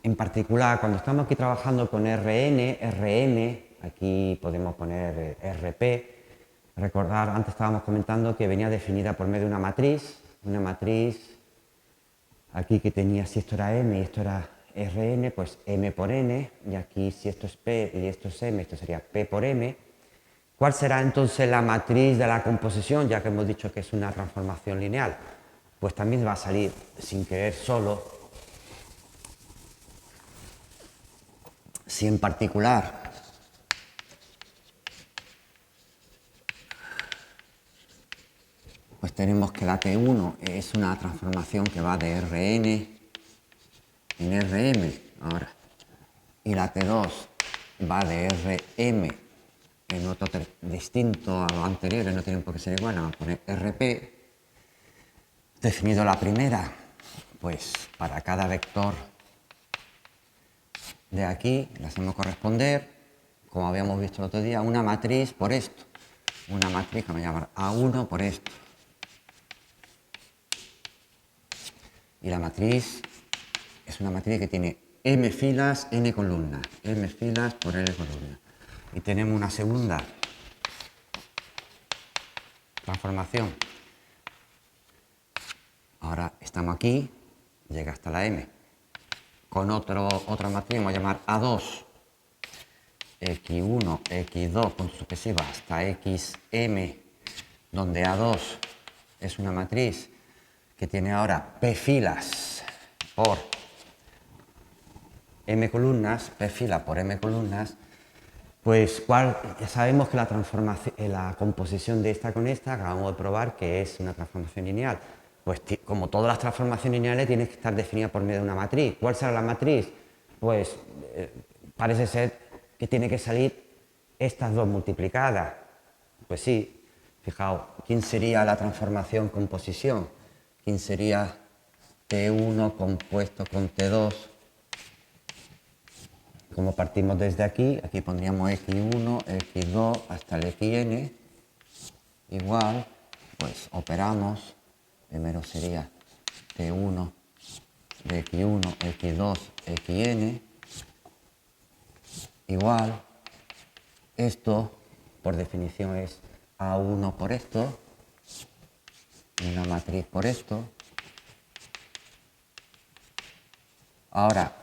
en particular cuando estamos aquí trabajando con Rn, Rm, aquí podemos poner Rp. Recordar, antes estábamos comentando que venía definida por medio de una matriz aquí que tenía, si esto era m y esto era Rn, pues m por n, y aquí si esto es p y esto es m, esto sería p por m. ¿Cuál será entonces la matriz de la composición, ya que hemos dicho que es una transformación lineal? Pues también va a salir sin querer solo si en particular pues tenemos que la T1 es una transformación que va de Rn en Rm ahora, y la T2 va de Rm en otro distinto a lo anterior, no tienen por qué ser igual, vamos a poner Rp. Definido la primera, pues para cada vector de aquí le hacemos corresponder, como habíamos visto el otro día, una matriz por esto. Una matriz que vamos a llamar A1 por esto. Y la matriz es una matriz que tiene m filas, n columnas. M filas por n columnas. Y tenemos una segunda transformación. Ahora estamos aquí, llega hasta la m. Con otra matriz vamos a llamar A2, X1, X2, punto sucesivo, hasta XM, donde A2 es una matriz que tiene ahora P filas por M columnas, P fila por M columnas, pues ya sabemos que la composición de esta con esta, acabamos de probar que es una transformación lineal. Pues como todas las transformaciones lineales tienen que estar definidas por medio de una matriz. ¿Cuál será la matriz? Pues parece ser que tiene que salir estas dos multiplicadas. Pues sí, fijaos, ¿quién sería la transformación composición? ¿Quién sería T1 compuesto con T2? como partimos desde aquí, aquí pondríamos x1, x2 hasta el xn, igual, pues operamos, primero sería t1 de x1, x2, xn, igual, esto por definición es A1 por esto, una matriz por esto. Ahora,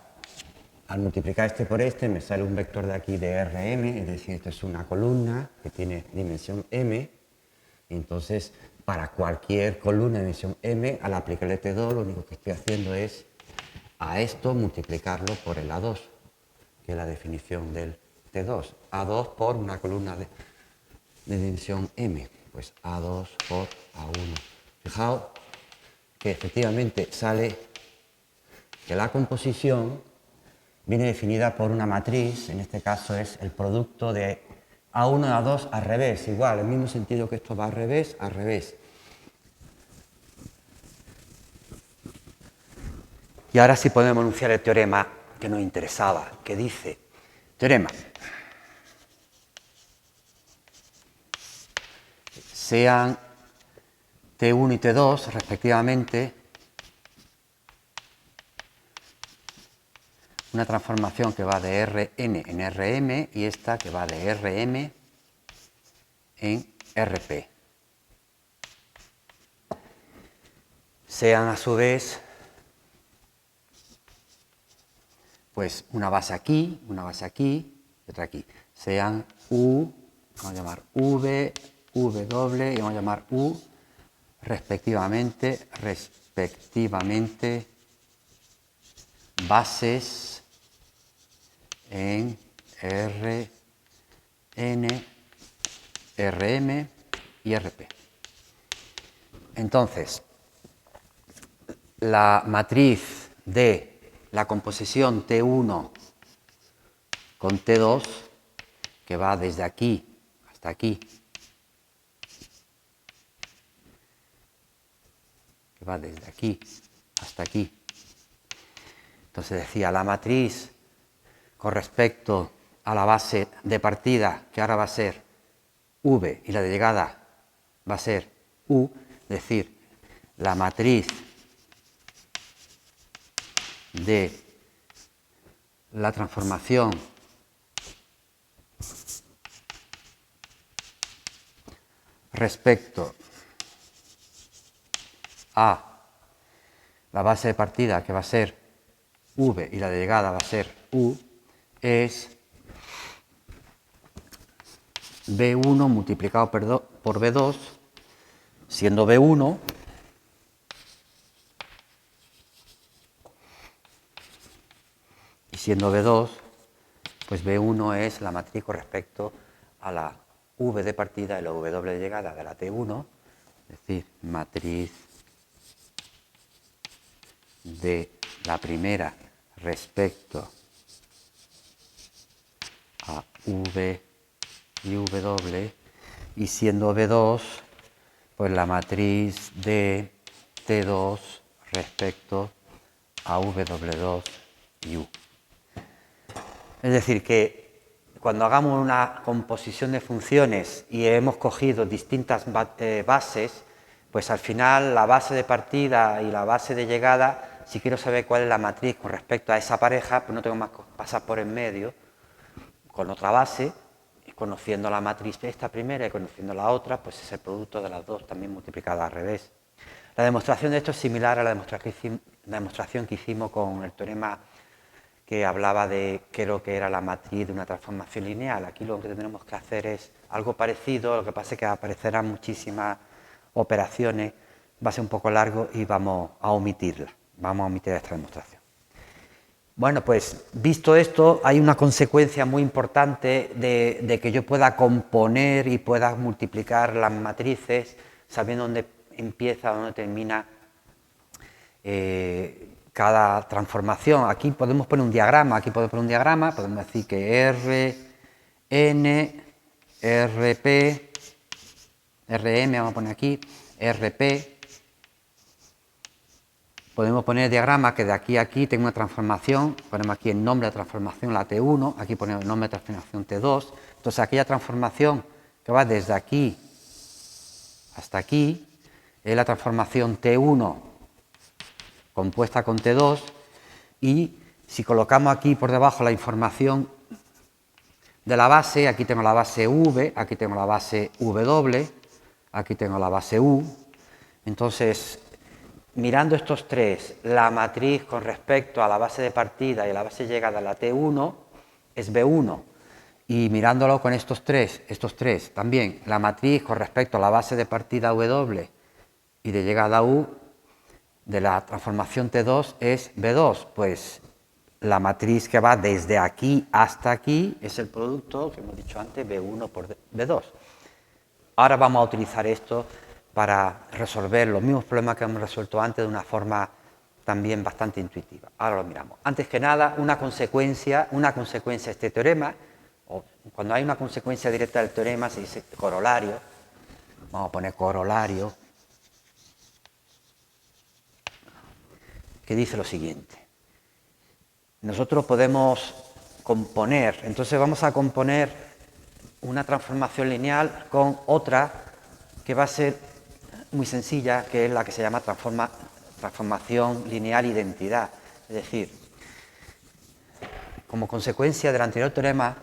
al multiplicar este por este me sale un vector de aquí de Rm, es decir, esto es una columna que tiene dimensión m. Entonces, para cualquier columna de dimensión m, al aplicarle T2, lo único que estoy haciendo es a esto multiplicarlo por el A2, que es la definición del T2. A2 por una columna de dimensión m, pues A2 por A1. Fijaos que efectivamente sale que la composición viene definida por una matriz, en este caso es el producto de A1 y A2 al revés, igual, en el mismo sentido que esto va al revés, al revés. Y ahora sí podemos enunciar el teorema que nos interesaba, que dice, teorema, sean T1 y T2 respectivamente una transformación que va de Rn en Rm y esta que va de Rm en Rp. Sean a su vez pues una base aquí y otra aquí. Sean U, vamos a llamar V, W y vamos a llamar U respectivamente bases en R, N, Rm y Rp. Entonces, la matriz de la composición T1 con T2, que va desde aquí hasta aquí, que va desde aquí hasta aquí. Entonces decía, la matriz con respecto a la base de partida, que ahora va a ser V, y la de llegada va a ser U, es decir, la matriz de la transformación respecto a la base de partida, que va a ser V, y la de llegada va a ser U, es B1 multiplicado por B2, siendo B1 y siendo B2, pues B1 es la matriz con respecto a la V de partida y la W de llegada de la T1, es decir, matriz de la primera respecto a V y W, y siendo B2, pues la matriz de T2 respecto a W2 y U. Es decir, que cuando hagamos una composición de funciones y hemos cogido distintas bases, pues al final la base de partida y la base de llegada, si quiero saber cuál es la matriz con respecto a esa pareja, pues no tengo más que pasar por en medio con otra base, y conociendo la matriz esta primera y conociendo la otra, pues es el producto de las dos también multiplicada al revés. La demostración de esto es similar a la demostración que hicimos con el teorema que hablaba de qué es lo que era la matriz de una transformación lineal. Aquí lo que tendremos que hacer es algo parecido, lo que pasa es que aparecerán muchísimas operaciones, va a ser un poco largo y vamos a omitirla, vamos a omitir esta demostración. Bueno, pues visto esto, hay una consecuencia muy importante de que yo pueda componer y pueda multiplicar las matrices sabiendo dónde empieza, dónde termina cada transformación. Aquí podemos poner un diagrama, podemos decir que R, N, RP, RM, vamos a poner aquí, RP, podemos poner el diagrama que de aquí a aquí tengo una transformación, ponemos aquí el nombre de transformación, la T1, aquí ponemos el nombre de transformación T2, entonces aquella transformación que va desde aquí hasta aquí es la transformación T1 compuesta con T2, y si colocamos aquí por debajo la información de la base, aquí tengo la base V, aquí tengo la base W, aquí tengo la base U, entonces mirando estos tres, la matriz con respecto a la base de partida y a la base de llegada, la T1, es B1. Y mirándolo con estos tres también, la matriz con respecto a la base de partida W y de llegada U, de la transformación T2 es B2. Pues la matriz que va desde aquí hasta aquí es el producto que hemos dicho antes, B1 por B2. Ahora vamos a utilizar esto para resolver los mismos problemas que hemos resuelto antes de una forma también bastante intuitiva. Ahora lo miramos. Antes que nada, una consecuencia de este teorema, o cuando hay una consecuencia directa del teorema se dice corolario. Vamos a poner corolario, que dice lo siguiente. Nosotros podemos componer, entonces vamos a componer una transformación lineal con otra que va a ser muy sencilla, que es la que se llama transformación lineal identidad. Es decir, como consecuencia del anterior teorema,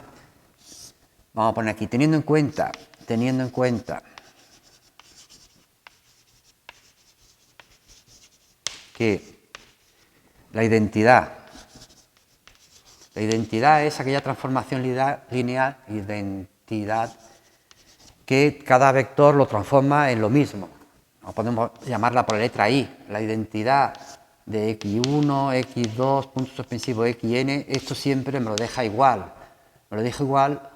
vamos a poner aquí, teniendo en cuenta que la identidad es aquella transformación lineal, identidad, que cada vector lo transforma en lo mismo. O podemos llamarla por la letra I, la identidad de x1, x2, puntos suspensivos xn, esto siempre me lo deja igual. Me lo deja igual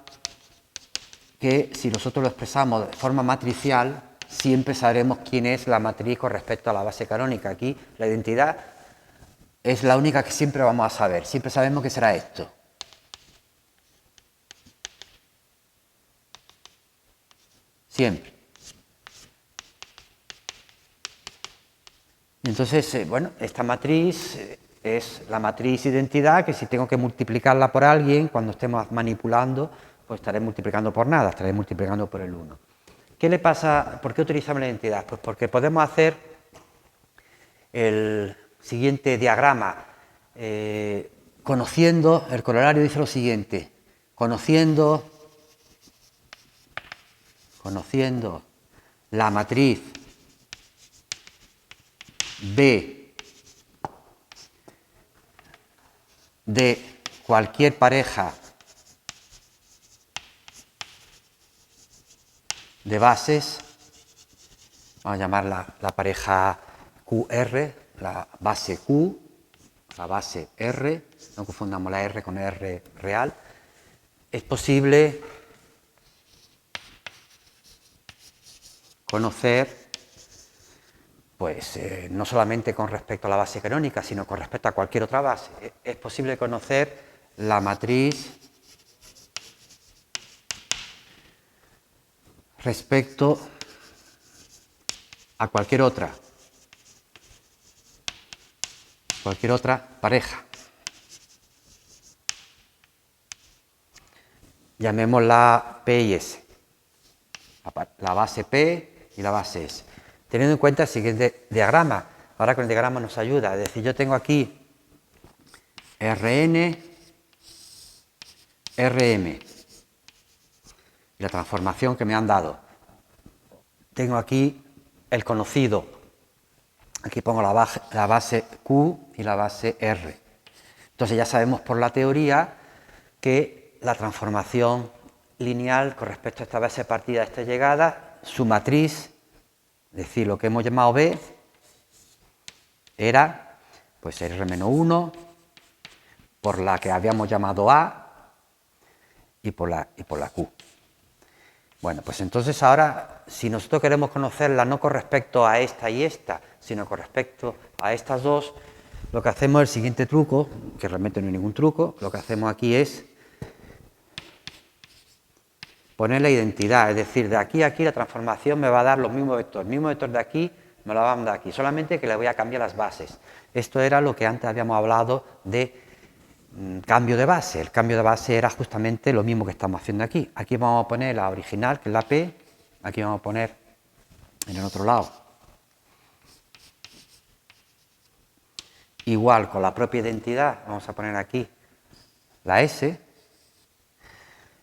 que si nosotros lo expresamos de forma matricial, siempre sabremos quién es la matriz con respecto a la base canónica. Aquí la identidad es la única que siempre vamos a saber, siempre sabemos que será esto. Siempre. Entonces, bueno, esta matriz es la matriz identidad, que si tengo que multiplicarla por alguien, cuando estemos manipulando, pues estaré multiplicando por nada, estaré multiplicando por el 1. ¿Qué le pasa? ¿Por qué utilizamos la identidad? Pues porque podemos hacer el siguiente diagrama. Conociendo, el corolario dice lo siguiente, conociendo la matriz B de cualquier pareja de bases, vamos a llamarla la pareja QR, la base Q, la base R, no confundamos la R con R real, es posible conocer, pues no solamente con respecto a la base canónica, sino con respecto a cualquier otra base. Es posible conocer la matriz respecto a cualquier otra pareja. Llamémosla P y S, la base P y la base S. Teniendo en cuenta el siguiente diagrama, ahora con el diagrama nos ayuda, es decir, yo tengo aquí Rn, Rm, y la transformación que me han dado. Tengo aquí el conocido, aquí pongo la base Q y la base R. Entonces ya sabemos por la teoría que la transformación lineal con respecto a esta base partida, a esta llegada, su matriz, es decir, lo que hemos llamado B, era pues R-1 por la que habíamos llamado A y por la Q. Bueno, pues entonces ahora, si nosotros queremos conocerla no con respecto a esta y esta, sino con respecto a estas dos, lo que hacemos es el siguiente truco, que realmente no hay ningún truco, lo que hacemos aquí es poner la identidad, es decir, de aquí a aquí la transformación me va a dar los mismos vectores. El mismo vector de aquí me lo va a dar aquí, solamente que le voy a cambiar las bases. Esto era lo que antes habíamos hablado de cambio de base. El cambio de base era justamente lo mismo que estamos haciendo aquí. Aquí vamos a poner la original, que es la P, aquí vamos a poner en el otro lado igual con la propia identidad, vamos a poner aquí la S,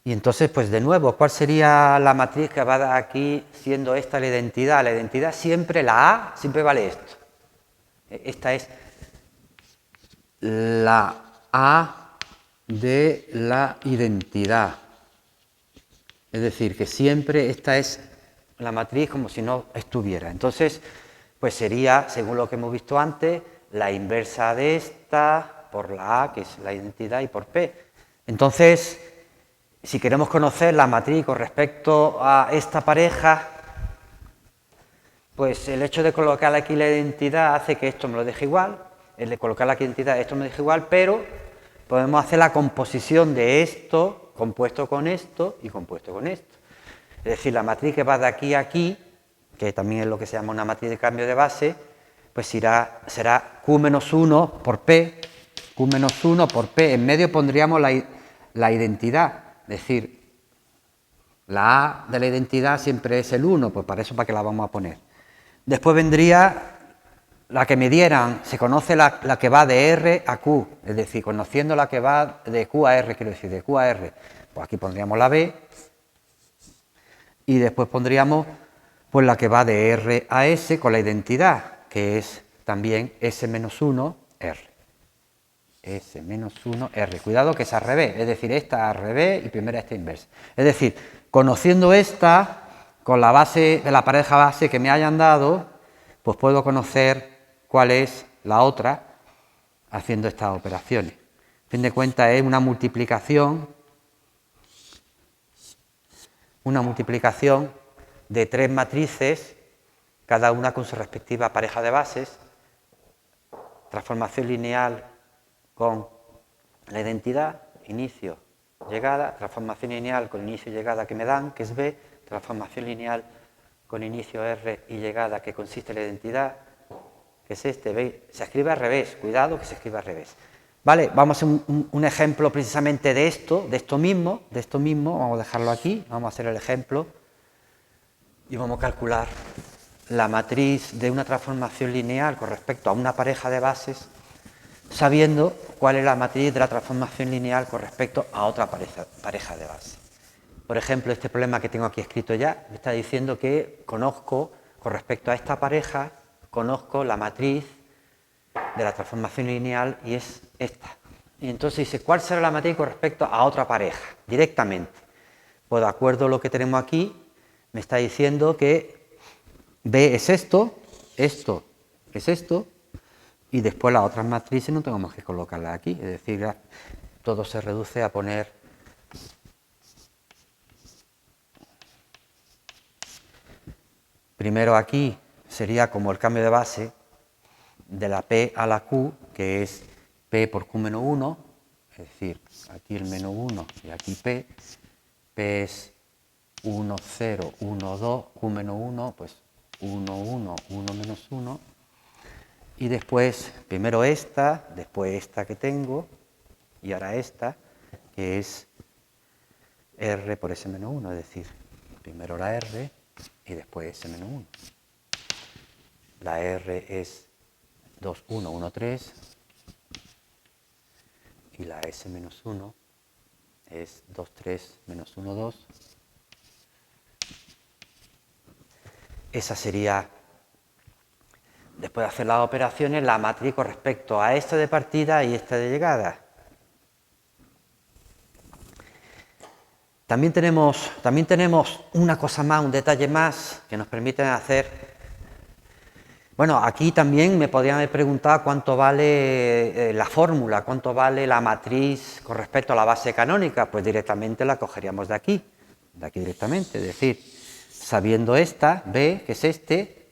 y entonces pues de nuevo, ¿cuál sería la matriz que va a dar aquí siendo esta la identidad? La identidad siempre, la A, siempre vale esto. Esta es la A de la identidad. Es decir, que siempre esta es la matriz como si no estuviera. Entonces, pues sería, según lo que hemos visto antes, la inversa de esta por la A, que es la identidad, y por P. Entonces, si queremos conocer la matriz con respecto a esta pareja, pues el hecho de colocar aquí la identidad hace que esto me lo deje igual, el de colocar aquí la identidad, esto me deja igual, pero podemos hacer la composición de esto compuesto con esto y compuesto con esto. Es decir, la matriz que va de aquí a aquí, que también es lo que se llama una matriz de cambio de base, pues será Q-1 por P, Q-1 por P. En medio pondríamos la identidad, es decir, la A de la identidad siempre es el 1, pues para eso para qué la vamos a poner. Después vendría la que me dieran, se conoce la que va de R a Q, es decir, conociendo la que va de Q a R, quiero decir, de Q a R, pues aquí pondríamos la B, y después pondríamos pues la que va de R a S con la identidad, que es también S-1 R. S-1 R. Cuidado que es al revés, es decir, esta al revés y primera esta inversa. Es decir, conociendo esta, con la base de la pareja base que me hayan dado, pues puedo conocer cuál es la otra haciendo estas operaciones. A fin de cuentas es una multiplicación de tres matrices, cada una con su respectiva pareja de bases, transformación lineal con la identidad, inicio, llegada, transformación lineal con inicio y llegada que me dan, que es B, transformación lineal con inicio R y llegada que consiste en la identidad, que es este, ¿veis? Se escribe al revés, cuidado que se escribe al revés. Vale, vamos a hacer un ejemplo precisamente de esto mismo, vamos a dejarlo aquí, vamos a hacer el ejemplo y vamos a calcular la matriz de una transformación lineal con respecto a una pareja de bases, sabiendo cuál es la matriz de la transformación lineal con respecto a otra pareja de bases. Por ejemplo, este problema que tengo aquí escrito ya, me está diciendo que conozco, con respecto a esta pareja, conozco la matriz de la transformación lineal y es esta. Y entonces dice, ¿cuál será la matriz con respecto a otra pareja? Directamente. Pues de acuerdo a lo que tenemos aquí, me está diciendo que B es esto es esto, y después las otras matrices no tenemos que colocarlas aquí. Es decir, todo se reduce a poner primero aquí sería como el cambio de base de la P a la Q, que es P por Q-1, es decir, aquí el menos 1 y aquí P es 1, 0, 1, 2, Q-1, pues 1, 1, 1 menos 1, y después, primero esta, después esta que tengo, y ahora esta, que es R por S-1, es decir, primero la R y después S-1. La R es 2, 1, 1, 3, y la S-1 es 2, 3, menos 1, 2. Esa sería, después de hacer las operaciones, la matriz con respecto a esta de partida y esta de llegada. También tenemos una cosa más, un detalle más que nos permite hacer. Bueno, aquí también me podrían haber preguntado cuánto vale la fórmula, cuánto vale la matriz con respecto a la base canónica. Pues directamente la cogeríamos de aquí directamente, es decir, sabiendo esta, B, que es este,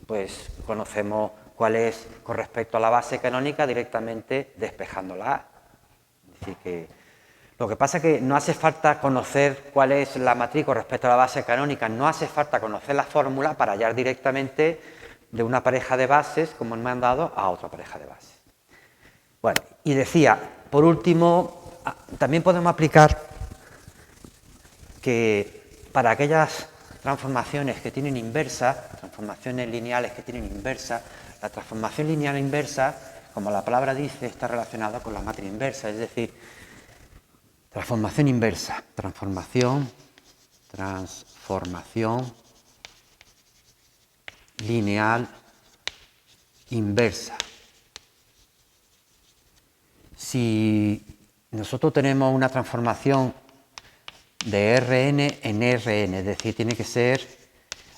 pues conocemos cuál es con respecto a la base canónica directamente despejándola A. Es decir, que lo que pasa es que no hace falta conocer cuál es la matriz con respecto a la base canónica, no hace falta conocer la fórmula para hallar directamente de una pareja de bases, como me han dado, a otra pareja de bases. Bueno, y decía, por último, también podemos aplicar que para aquellas transformaciones que tienen inversa, transformaciones lineales que tienen inversa, la transformación lineal inversa, como la palabra dice, está relacionada con la matriz inversa, es decir, transformación inversa, transformación lineal inversa. Si nosotros tenemos una transformación de Rn en Rn, es decir, tiene que ser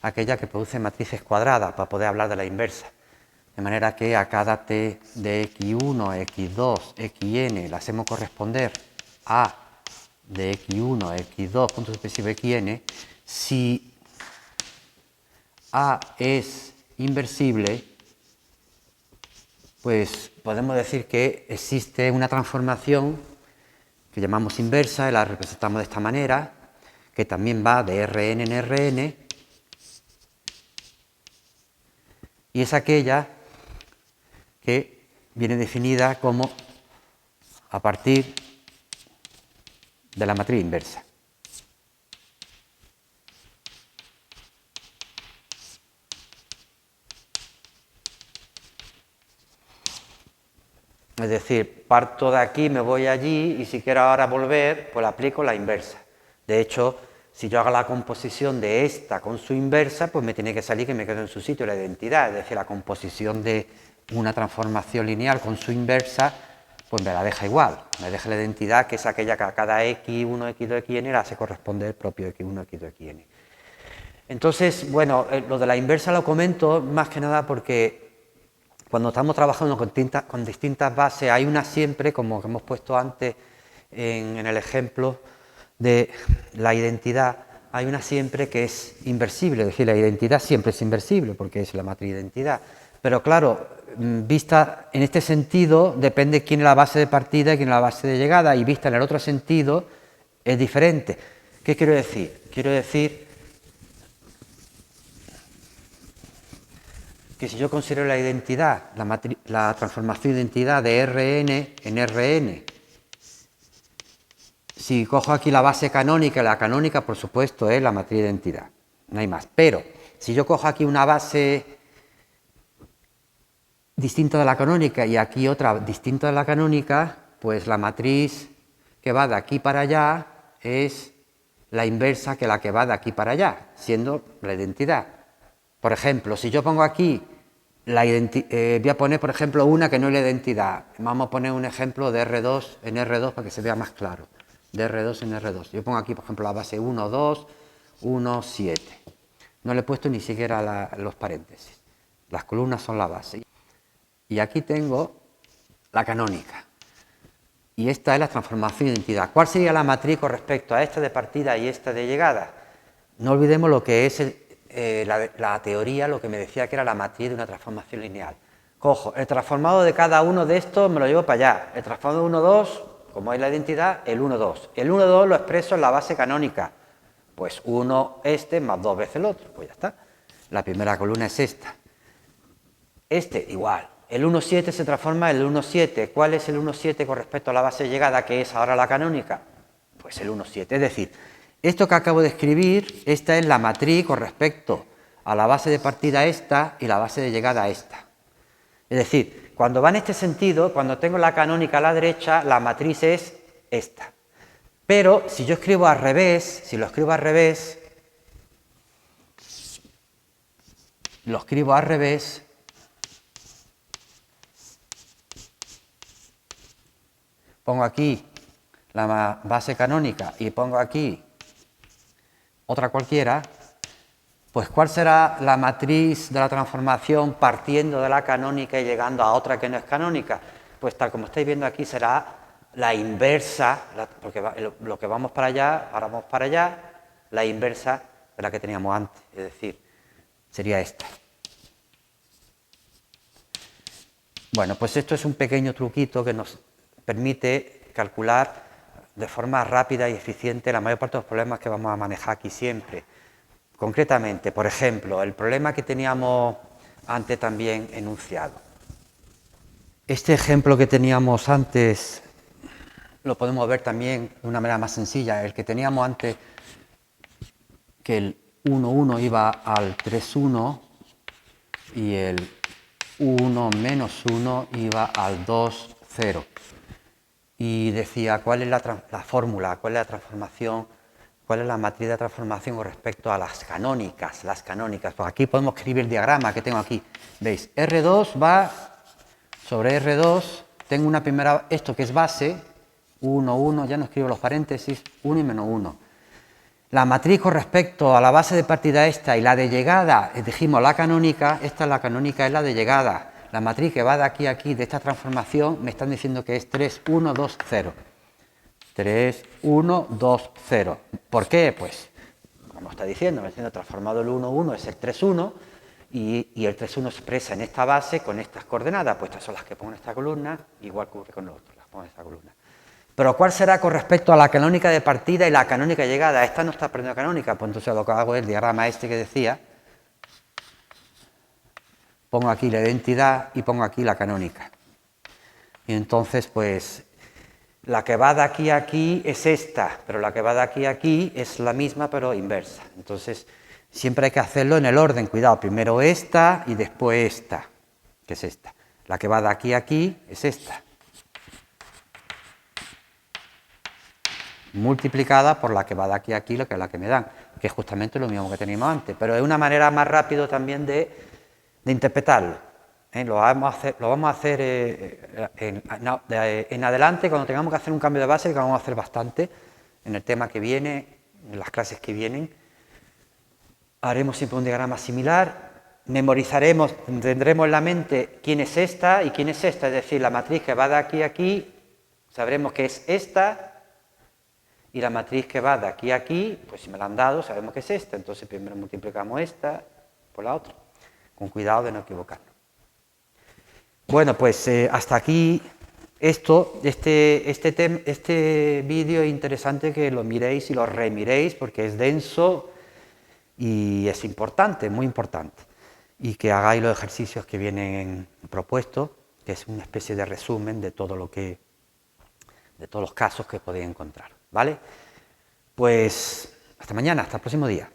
aquella que produce matrices cuadradas para poder hablar de la inversa. De manera que a cada t de x1, x2, xn la hacemos corresponder a de x1, x2, punto sucesivo xn, si A es inversible, pues podemos decir que existe una transformación que llamamos inversa, y la representamos de esta manera, que también va de Rn en Rn, y es aquella que viene definida como a partir de la matriz inversa. Es decir, parto de aquí, me voy allí y si quiero ahora volver, pues aplico la inversa. De hecho, si yo hago la composición de esta con su inversa, pues me tiene que salir que me quedo en su sitio la identidad. Es decir, la composición de una transformación lineal con su inversa, pues me la deja igual. Me deja la identidad que es aquella que a cada x1, x2, xn la hace corresponder el propio x1, x2, xn. Entonces, bueno, lo de la inversa lo comento más que nada porque cuando estamos trabajando con distintas bases, hay una siempre, como que hemos puesto antes en el ejemplo de la identidad, hay una siempre que es inversible, es decir, la identidad siempre es inversible porque es la matriz identidad. Pero claro, vista en este sentido, depende quién es la base de partida y quién es la base de llegada, y vista en el otro sentido, es diferente. ¿Qué quiero decir? Quiero decir que si yo considero la identidad, la transformación de identidad de Rn en Rn, si cojo aquí la base canónica, la canónica por supuesto es la matriz de identidad, no hay más. Pero si yo cojo aquí una base distinta de la canónica y aquí otra distinta de la canónica, pues la matriz que va de aquí para allá es la inversa que la que va de aquí para allá, siendo la identidad. Por ejemplo, si yo pongo aquí, voy a poner por ejemplo una que no es la identidad, vamos a poner un ejemplo de R2 en R2 para que se vea más claro, de R2 en R2. Yo pongo aquí por ejemplo la base 1, 2, 1, 7. No le he puesto ni siquiera los paréntesis, las columnas son la base. Y aquí tengo la canónica. Y esta es la transformación de identidad. ¿Cuál sería la matriz con respecto a esta de partida y esta de llegada? No olvidemos lo que es la teoría, lo que me decía que era la matriz de una transformación lineal. Cojo el transformado de cada uno de estos, me lo llevo para allá. El transformado 1, 2, como es la identidad, el 1, 2. El 1, 2 lo expreso en la base canónica. Pues 1 este más 2 veces el otro. Pues ya está. La primera columna es esta. Este igual. El 1, 7 se transforma en el 1, 7. ¿Cuál es el 1, 7 con respecto a la base de llegada, que es ahora la canónica? Pues el 1, 7. Es decir, esto que acabo de escribir, esta es la matriz con respecto a la base de partida esta y la base de llegada esta. Es decir, cuando va en este sentido, cuando tengo la canónica a la derecha, la matriz es esta. Pero si yo escribo al revés, si lo escribo al revés, pongo aquí la base canónica y pongo aquí otra cualquiera, pues ¿cuál será la matriz de la transformación partiendo de la canónica y llegando a otra que no es canónica? Pues tal como estáis viendo aquí será la inversa, porque lo que vamos para allá, ahora vamos para allá, la inversa de la que teníamos antes, es decir, sería esta. Bueno, pues esto es un pequeño truquito que nos permite calcular de forma rápida y eficiente la mayor parte de los problemas que vamos a manejar aquí siempre. Concretamente, por ejemplo, el problema que teníamos antes también enunciado. Este ejemplo que teníamos antes lo podemos ver también de una manera más sencilla. El que teníamos antes, que el 1, 1 iba al 3, 1 y el 1 menos 1 iba al 2, 0. Y decía cuál es la fórmula, cuál es la transformación, cuál es la matriz de transformación con respecto a las canónicas. Pues aquí podemos escribir el diagrama que tengo aquí. ¿Veis? R2 va sobre R2, tengo una primera, esto que es base, 1, 1, ya no escribo los paréntesis, 1 y menos 1. La matriz con respecto a la base de partida esta y la de llegada, dijimos la canónica, esta es la canónica, es la de llegada. La matriz que va de aquí a aquí, de esta transformación, me están diciendo que es 3, 1, 2, 0. 3, 1, 2, 0. ¿Por qué? Pues, como está diciendo, me está diciendo transformado el 1, 1 es el 3, 1, y el 3, 1 se expresa en esta base con estas coordenadas, pues estas son las que pongo en esta columna, igual que ocurre con los otros, las pongo en esta columna. Pero ¿cuál será con respecto a la canónica de partida y la canónica de llegada? Esta no está aprendiendo canónica, pues entonces lo que hago es el diagrama este que decía, pongo aquí la identidad y pongo aquí la canónica. Y entonces, pues, la que va de aquí a aquí es esta, pero la que va de aquí a aquí es la misma, pero inversa. Entonces, siempre hay que hacerlo en el orden, cuidado, primero esta y después esta, que es esta. La que va de aquí a aquí es esta, multiplicada por la que va de aquí a aquí, lo que es la que me dan, que es justamente lo mismo que teníamos antes, pero es una manera más rápida también de interpretarlo. Lo vamos a hacer en adelante, cuando tengamos que hacer un cambio de base, que vamos a hacer bastante, en el tema que viene, en las clases que vienen, haremos siempre un diagrama similar, memorizaremos, tendremos en la mente quién es esta y quién es esta, es decir, la matriz que va de aquí a aquí, sabremos que es esta, y la matriz que va de aquí a aquí, pues si me la han dado, sabemos que es esta, entonces primero multiplicamos esta por la otra, con cuidado de no equivocarnos. Bueno, pues hasta aquí este vídeo es interesante que lo miréis y lo remiréis porque es denso y es importante, muy importante, y que hagáis los ejercicios que vienen propuestos, que es una especie de resumen de todo de todos los casos que podéis encontrar. ¿Vale? Pues hasta mañana, hasta el próximo día.